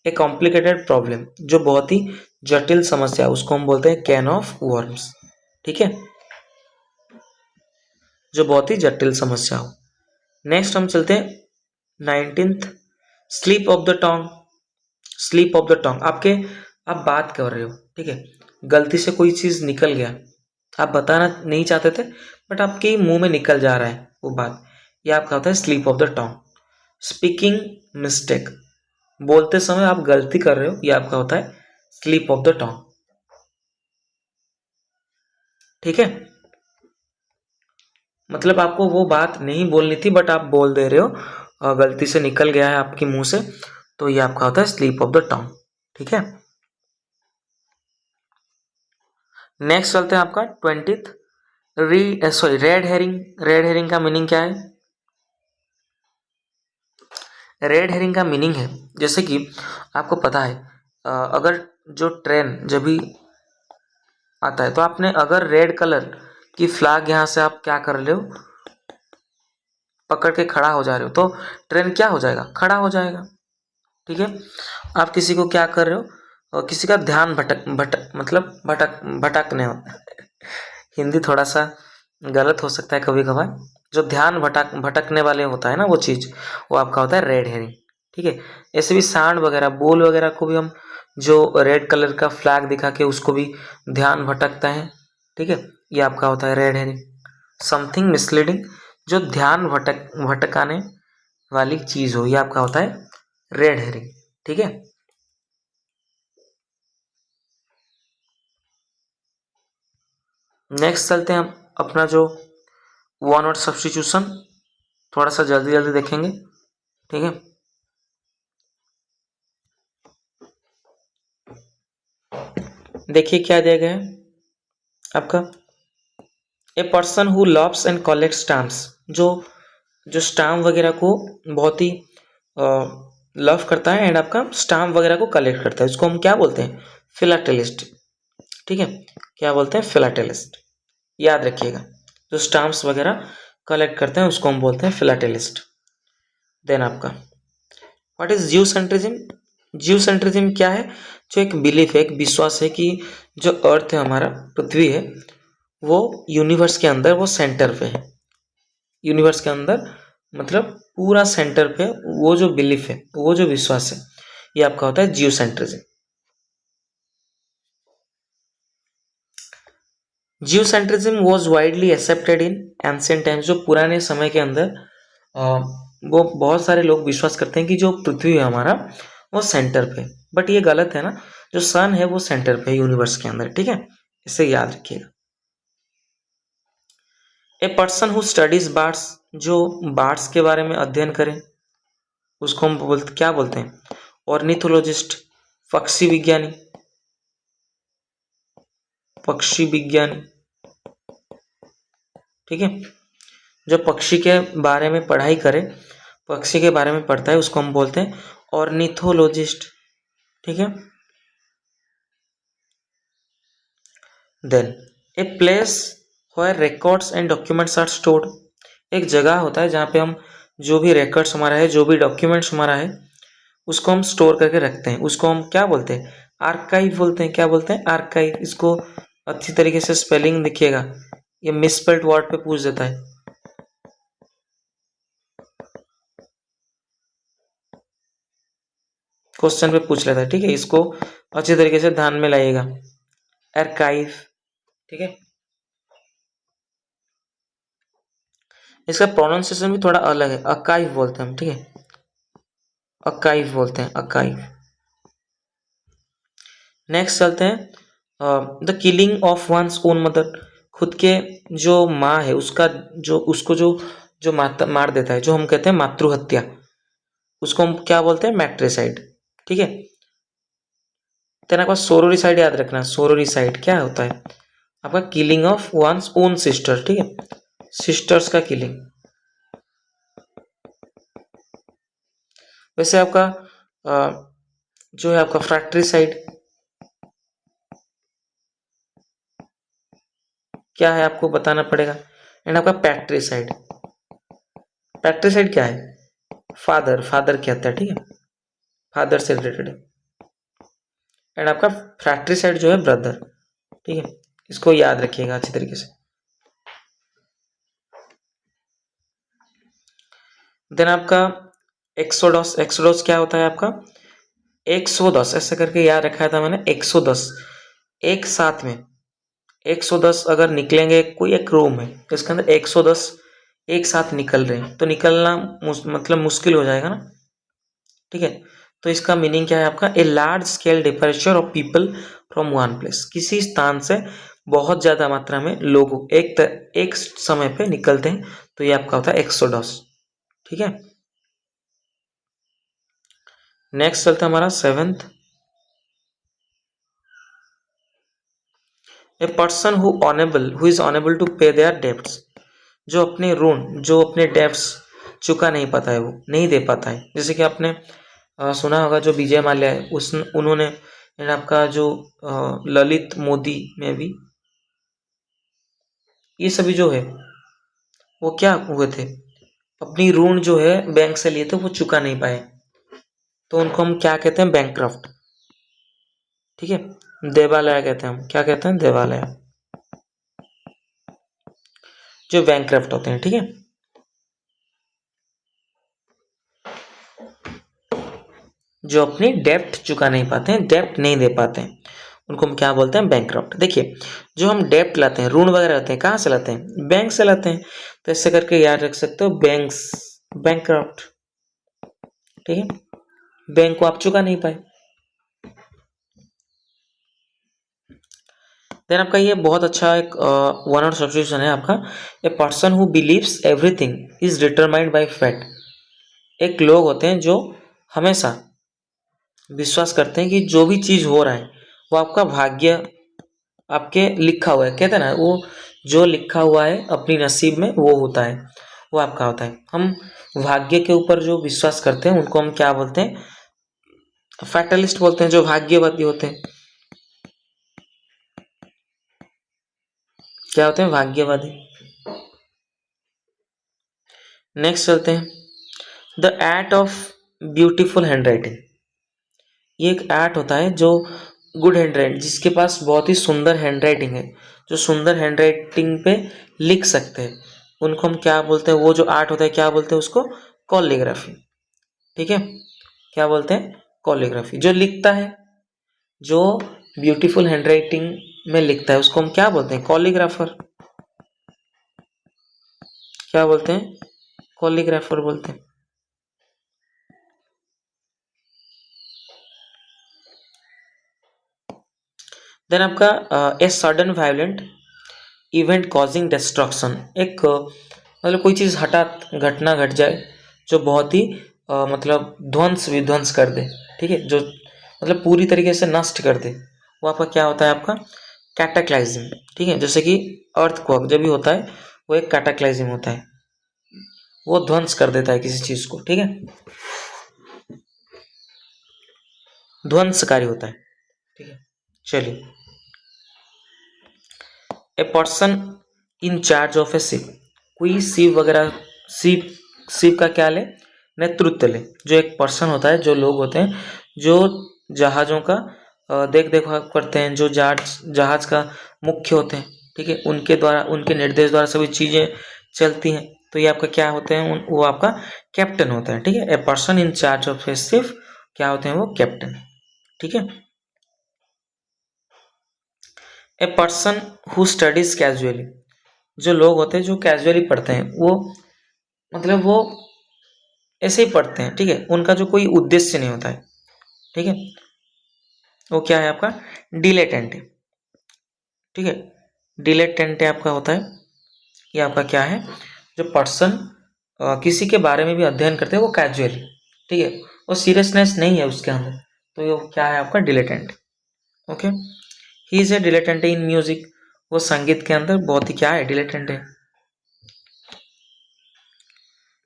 ए कॉम्प्लिकेटेड प्रॉब्लम, जो बहुत ही जटिल समस्या है, उसको हम बोलते हैं कैन ऑफ वर्म्स। ठीक है, जो बहुत ही जटिल समस्या हो। नेक्स्ट हम चलते हैं 19th, sleep of the tongue. Sleep of the tongue, आप बात कर रहे हो, ठीक है, गलती से कोई चीज निकल गया, आप बताना नहीं चाहते थे बट आपके मुंह में निकल जा रहा है वो बात, ये आपका होता है sleep of the tongue. Speaking mistake, बोलते समय आप गलती कर रहे हो, ये आपका होता है स्लीप ऑफ द टंग। ठीक है, मतलब आपको वो बात नहीं बोलनी थी बट आप बोल दे रहे हो और गलती से निकल गया है आपके मुंह से, तो ये आपका होता है स्लीप ऑफ द टंग। ठीक है, नेक्स्ट चलते हैं आपका 20th, red herring. Red herring का मीनिंग क्या है? रेड हेरिंग का मीनिंग है, जैसे कि आपको पता है अगर जो ट्रेन जब भी आता है तो आपने अगर रेड कलर की फ्लैग यहाँ से आप क्या कर रहे हो, पकड़ के खड़ा हो जा रहे हो, तो ट्रेन क्या हो जाएगा, खड़ा हो जाएगा। ठीक है, आप किसी को क्या कर रहे हो, किसी का ध्यान भटक भटक मतलब भटकने होता है। हिंदी थोड़ा सा गलत हो सकता है कभी कभार, जो ध्यान भटकने वाले होता है ना वो चीज़, वो आपका होता है रेड हेरिंग। ठीक है, ऐसे भी सांड वगैरह, बोल वगैरह को भी हम जो रेड कलर का फ्लैग दिखा के उसको भी ध्यान भटकता है। ठीक है, ये आपका होता है रेड हेरिंग। समथिंग मिसलीडिंग, जो ध्यान भटकाने वाली चीज हो, ये आपका होता है रेड हेरिंग। ठीक है, नेक्स्ट चलते हैं हम अपना जो वन वर्ड सब्स्टिट्यूशन, थोड़ा सा जल्दी जल्दी देखेंगे। ठीक है, देखिए क्या दिया गया है आपका, a person who loves and collect stamps, जो जो स्टाम्प वगैरह को बहुत ही लव करता है एंड आपका स्टाम्प वगैरह को कलेक्ट करता है, उसको हम क्या बोलते हैं, फिलाटेलिस्ट। ठीक है, क्या बोलते हैं, फिलाटेलिस्ट, याद रखिएगा। जो स्टाम्प्स वगैरह कलेक्ट करते हैं उसको हम बोलते हैं फिलाटेलिस्ट। देन आपका what is Jio centrism. Jio centrism क्या है, जो एक बिलीफ है, एक विश्वास है कि जो अर्थ है, हमारा पृथ्वी है, वो यूनिवर्स के अंदर वो सेंटर पे है। यूनिवर्स के अंदर मतलब पूरा सेंटर पे वो जो बिलीफ है, वो जो विश्वास है, ये आपका होता है geocentrism. Geocentrism was widely accepted in ancient times, जो पुराने समय के अंदर वो बहुत सारे लोग विश्वास करते हैं कि जो पृथ्वी है हमारा, वो सेंटर पे, बट ये गलत है ना, जो सन है वो सेंटर पे है यूनिवर्स के अंदर। ठीक है, इसे याद रखिएगा। ए पर्सन हु स्टडीज बर्ड्स, जो बर्ड्स के बारे में अध्ययन करे, उसको हम क्या बोलते हैं, ऑर्निथोलॉजिस्ट, पक्षी विज्ञानी। पक्षी विज्ञानी, ठीक है, जो पक्षी के बारे में पढ़ाई करे, पक्षी के बारे में पढ़ता है, उसको हम बोलते हैं ऑर्निथोलॉजिस्ट। ठीक है, then a place where records and documents are stored, एक जगह होता है जहाँ पे हम जो भी रिकॉर्ड्स हमारा है, जो भी डॉक्यूमेंट्स हमारा है, उसको हम स्टोर करके रखते हैं, उसको हम क्या बोलते हैं, आर्काइव बोलते हैं। क्या बोलते हैं, आर्काइव। इसको अच्छी तरीके से स्पेलिंग देखिएगा, ये मिसस्पेल्ड वर्ड पे पूछ देता है, क्वेश्चन पे पूछ लेता है। ठीक है, इसको अच्छी तरीके से ध्यान में लाइएगा, आर्काइव। ठीक है, इसका प्रोनाउंसिएशन भी थोड़ा अलग है, अकाइव बोलते हैं हम। ठीक है, अकाइव बोलते हैं, अकाइव। नेक्स्ट चलते हैं the killing of one's own mother, खुद के जो माँ है उसका, जो उसको जो मार देता है, जो हम कहते हैं मातृहत्या, उसको हम क्या बोलते हैं, मैट्रिसाइड। ठीक है, तेरा पास सोरोरिसाइड याद रखना, सोरोरिसाइड क्या होता है, आपका killing of one's own sister. ठीक है, सिस्टर्स का किलिंग। वैसे आपका जो है आपका फ्रैक्ट्रिसाइड, क्या है आपको बताना पड़ेगा। एंड आपका पैट्रिसाइड, पैट्रिसाइड क्या है, फादर, फादर क्या होता है, ठीक है, फादर से रिलेटेड है। एंड आपका फ्रैट्रिसाइड जो है ब्रदर, ठीक है, इसको याद रखिएगा अच्छी तरीके से। देन आपका एक्सोडस, एक्सोडस क्या होता है आपका, 110 ऐसे करके याद रखा था मैंने, 110 एक साथ में, 110 अगर निकलेंगे, कोई एक रूम है इसके अंदर 110 एक साथ निकल रहे हैं तो निकलना मतलब मुश्किल हो जाएगा ना, ठीक है। तो इसका मीनिंग क्या है आपका, a large scale departure of people from one place, किसी स्थान से बहुत ज़्यादा मात्रा में लोग एक समय पे निकलते हैं, तो ये आपका होता है एक्सोडस, ठीक है। नेक्स्ट चलता है हमारा 7th, a person who is unable to pay their debts, जो अपने ऋण, जो अपने डेब्ट्स चुका नहीं पाता है, वो नहीं दे पाता है। जैसे कि आपने सुना होगा जो विजय माल्या है, उस उन्होंने आपका जो ललित मोदी में भी, ये सभी जो है वो क्या हुए थे, अपनी ऋण जो है बैंक से लिए थे वो चुका नहीं पाए, तो उनको हम क्या कहते हैं, बैंकक्रफ्ट, ठीक है, देवालय कहते हैं हम, क्या कहते हैं, देवालय, जो बैंकक्रफ्ट होते हैं, ठीक है। जो अपनी डेप्ट चुका नहीं पाते हैं, डेप्ट नहीं दे पाते हैं, उनको हम क्या बोलते हैं, बैंकक्रफ्ट। देखिए जो हम डेप्ट लाते हैं, ऋण वगैरह होते हैं, कहाँ से लाते हैं, बैंक से लाते हैं, तो ऐसे करके याद रख सकते हो, बैंक्स, बैंकक्रफ्ट, ठीक है, बैंक को आप चुका नहीं पाए। देन आपका ये बहुत अच्छा एक वन वर्ड सब्स्टिट्यूशन है आपका, a person who believes everything is determined by fat, एक लोग होते हैं जो हमेशा विश्वास करते हैं कि जो भी चीज़ हो रहा है वो आपका भाग्य, आपके लिखा हुआ है, कहते हैं ना, वो जो लिखा हुआ है अपनी नसीब में वो होता है, वो आपका होता है। हम भाग्य के ऊपर जो विश्वास करते हैं उनको हम क्या बोलते हैं, फैटलिस्ट बोलते हैं, जो भाग्यवादी होते हैं, क्या होते हैं, भाग्यवादी। नेक्स्ट चलते हैं, the art of beautiful handwriting, ये एक आर्ट होता है जो गुड हैंडराइटिंग, जिसके पास बहुत ही सुंदर हैंडराइटिंग है, जो सुंदर हैंडराइटिंग पे लिख सकते हैं, उनको हम क्या बोलते हैं, वो जो आर्ट होता है क्या बोलते हैं उसको, कॉलीग्राफी, ठीक है, क्या बोलते हैं, कॉलीग्राफी। जो लिखता है, जो ब्यूटीफुल हैंडराइटिंग में लिखता है उसको हम क्या बोलते हैं, कॉलीग्राफर, क्या बोलते हैं, कॉलीग्राफर बोलते हैं। देन आपका a sudden violent event causing destruction, एक मतलब कोई चीज़ हठात घटना घट जाए जो बहुत ही मतलब ध्वंस विध्वंस कर दे, ठीक है, जो मतलब पूरी तरीके से नष्ट कर दे, वो आपका क्या होता है, आपका कैटाक्लाइजिम, ठीक है। जैसे कि अर्थक्वेक जब भी होता है वो एक कैटाक्लाइजिम होता है, वो ध्वंस कर देता है किसी चीज़ को, ठीक है, ध्वंसकारी होता है, ठीक है। चलिए, a person in charge of A ship, कोई शिप वगैरह, शिप, शिप का क्या ले, नेतृत्व ले, जो एक पर्सन होता है, जो लोग होते हैं जो जहाज़ों का देख देख करते हैं, जो जहाज का मुख्य होते हैं, ठीक है, उनके द्वारा, उनके निर्देश द्वारा सभी चीज़ें चलती हैं, तो ये आपका क्या होते हैं, वो आपका कैप्टन होता है, ठीक है। A person in charge of A ship क्या होते हैं, वो कैप्टन, ठीक है। ए पर्सन हु स्टडीज कैजुअली, जो लोग होते हैं जो कैजुअली पढ़ते हैं, वो मतलब वो ऐसे ही पढ़ते हैं, ठीक है, उनका जो कोई उद्देश्य नहीं होता है, ठीक है, वो क्या है आपका, डिलेटेंट है, ठीक है, डिलेटेंट आपका होता है, ये आपका क्या है, जो पर्सन किसी के बारे में भी अध्ययन करते हैं वो कैजुअली, ठीक है, वो सीरियसनेस नहीं है उसके अंदर, तो ये क्या है आपका, dilettante, okay. He is a dilettante in music, वो संगीत के अंदर बहुत ही क्या है, डिलेटेंट है।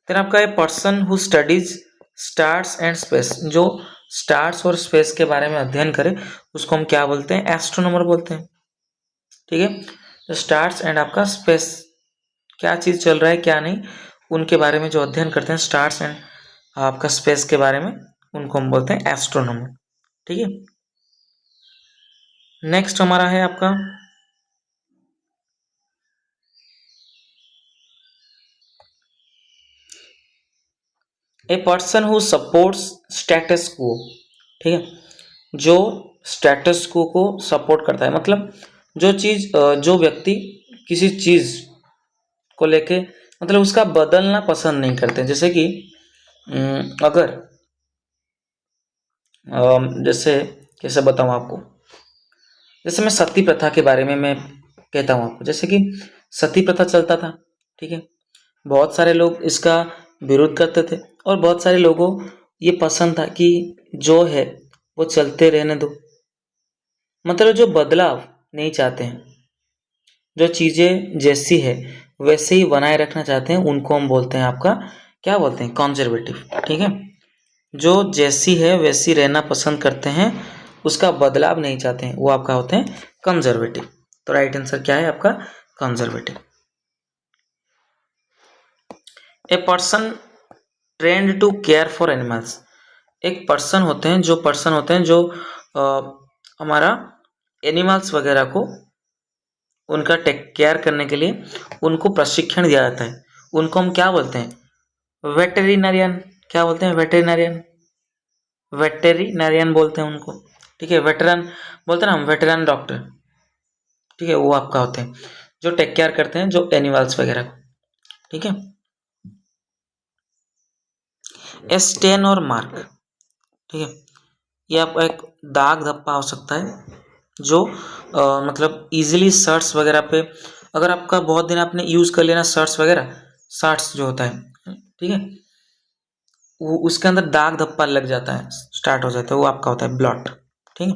फिर आपका है person who studies stars and space, जो स्टार्स और स्पेस के बारे में अध्ययन करे उसको हम क्या बोलते हैं, एस्ट्रोनॉमर बोलते हैं, ठीक है। जो स्टार्स एंड आपका स्पेस, क्या चीज़ चल रहा है क्या नहीं, उनके बारे में जो अध्ययन करते हैं स्टार्स एंड आपका स्पेस के बारे में, उनको हम बोलते हैं एस्ट्रोनॉमर। ठीक है, नेक्स्ट हमारा है आपका a person who supports status quo. ठीक है, जो स्टेटस क्वो को सपोर्ट करता है, मतलब जो चीज़ जो व्यक्ति किसी चीज़ को लेके मतलब उसका बदलना पसंद नहीं करते। जैसे कि अगर जैसे कैसे बताऊँ आपको, जैसे मैं सती प्रथा के बारे में मैं कहता हूँ आपको। जैसे कि सती प्रथा चलता था, ठीक है, बहुत सारे लोग इसका विरोध करते थे और बहुत सारे लोगों ये पसंद था कि जो है वो चलते रहने दो, मतलब जो बदलाव नहीं चाहते हैं, जो चीज़ें जैसी है वैसे ही बनाए रखना चाहते हैं, उनको हम बोलते हैं आपका क्या बोलते हैं, कंजर्वेटिव। ठीक है, जो जैसी है वैसी रहना पसंद करते हैं, उसका बदलाव नहीं चाहते हैं, वो आपका होते हैं कंजर्वेटिव। तो राइट आंसर क्या है आपका, conservative. A person trained to care for animals. एक पर्सन होते हैं जो हमारा एनिमल्स वगैरह को उनका टेक केयर करने के लिए उनको प्रशिक्षण दिया जाता है, उनको हम क्या बोलते हैं, वेटेरिनरियन। क्या बोलते हैं, वेटेरिनरियन बोलते हैं उनको। ठीक है, वेटरन बोलते हैं ना हम, वेटरन डॉक्टर। ठीक है, वो आपका होते हैं जो टेक केयर करते हैं जो एनिमल्स वगैरह को। ठीक है, स्टेन और मार्क। ठीक है, ये आपका एक दाग धब्बा हो सकता है जो मतलब इजीली शर्ट्स वगैरह पे, अगर आपका बहुत दिन आपने यूज़ कर लिया ना शर्ट्स वगैरह, शर्ट्स जो होता है, ठीक है, वो उसके अंदर दाग धब्बा लग जाता है, स्टार्ट हो जाता है, वो आपका होता है ब्लॉट। ठीक है,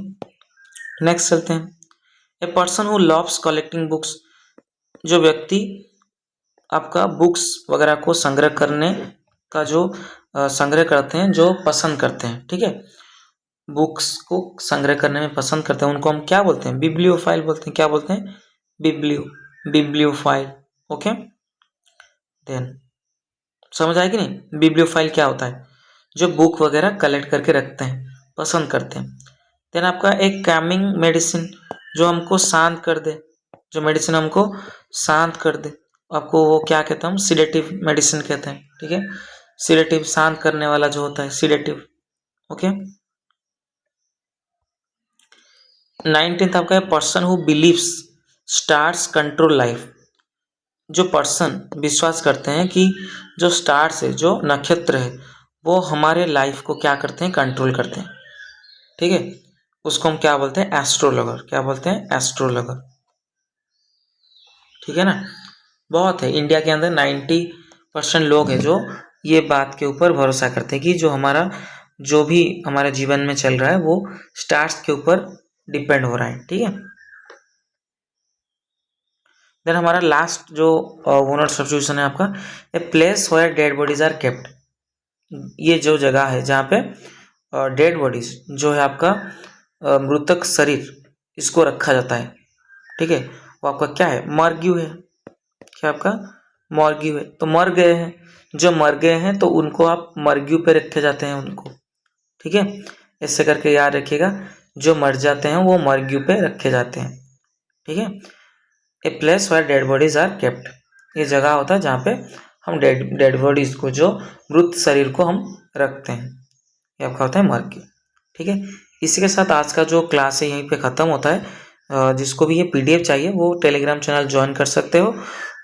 नेक्स्ट चलते हैं। ए person who loves collecting books. जो व्यक्ति आपका बुक्स वगैरह को संग्रह करने का जो संग्रह करते हैं, जो पसंद करते हैं, ठीक है, बुक्स को संग्रह करने में पसंद करते हैं, उनको हम क्या बोलते हैं, बिब्लियोफाइल बोलते हैं। क्या बोलते हैं, बिब्लियोफाइल। ओके, देन समझ आएगी नहीं, बिब्लियोफाइल क्या होता है, जो बुक वगैरह कलेक्ट करके रखते हैं, पसंद करते हैं। देन आपका एक कैमिंग मेडिसिन, जो हमको शांत कर दे, जो मेडिसिन हमको शांत कर दे, आपको वो क्या कहते हैं, हम सिडेटिव मेडिसिन कहते हैं। ठीक है, सिडेटिव शांत करने वाला जो होता है, सिडेटिव। ओके, 19th आपका है person who believes stars control life. जो पर्सन विश्वास करते हैं कि जो स्टार्स है, जो नक्षत्र है, वो हमारे लाइफ को क्या करते हैं, कंट्रोल करते हैं। ठीक है, उसको हम क्या बोलते हैं, एस्ट्रोलॉगर। क्या बोलते हैं, एस्ट्रोलॉगर। ठीक है ना, बहुत है, इंडिया के अंदर 90% लोग हैं जो ये बात के ऊपर भरोसा करते हैं कि जो हमारा जो भी हमारे जीवन में चल रहा है वो स्टार्स के ऊपर डिपेंड हो रहा है। ठीक है, देन हमारा लास्ट जो ओनर सब्स्टिट्यूशन है आपका, a place where dead bodies are kept. ये जो जगह है जहाँ पे डेड बॉडीज जो है आपका मृतक शरीर, इसको रखा जाता है। ठीक है, वो आपका क्या है, मरग्यू है। क्या आपका, मरग्यू है, तो मर गए हैं, जो मर गए हैं तो उनको आप मरग्यू पे रखे जाते हैं उनको। ठीक है, ऐसे करके याद रखिएगा, जो मर जाते हैं वो मरग्यू पे रखे जाते हैं। ठीक है, a place where dead bodies are kept, ये जगह होता है जहाँ पे हम डेड बॉडीज को, जो मृत शरीर को हम रखते हैं, ये आपका होता है मरग्यू। ठीक है, इसी के साथ आज का जो क्लास है यहीं पे ख़त्म होता है। जिसको भी ये पीडीएफ चाहिए वो टेलीग्राम चैनल ज्वाइन कर सकते हो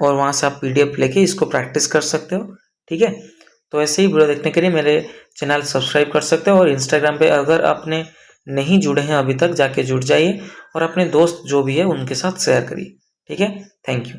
और वहाँ से आप पीडीएफ लेके इसको प्रैक्टिस कर सकते हो। ठीक है, तो ऐसे ही वीडियो देखने के लिए मेरे चैनल सब्सक्राइब कर सकते हो और इंस्टाग्राम पे अगर आपने नहीं जुड़े हैं अभी तक, जाके जुड़ जाइए और अपने दोस्त जो भी है उनके साथ शेयर करिए। ठीक है, थैंक यू।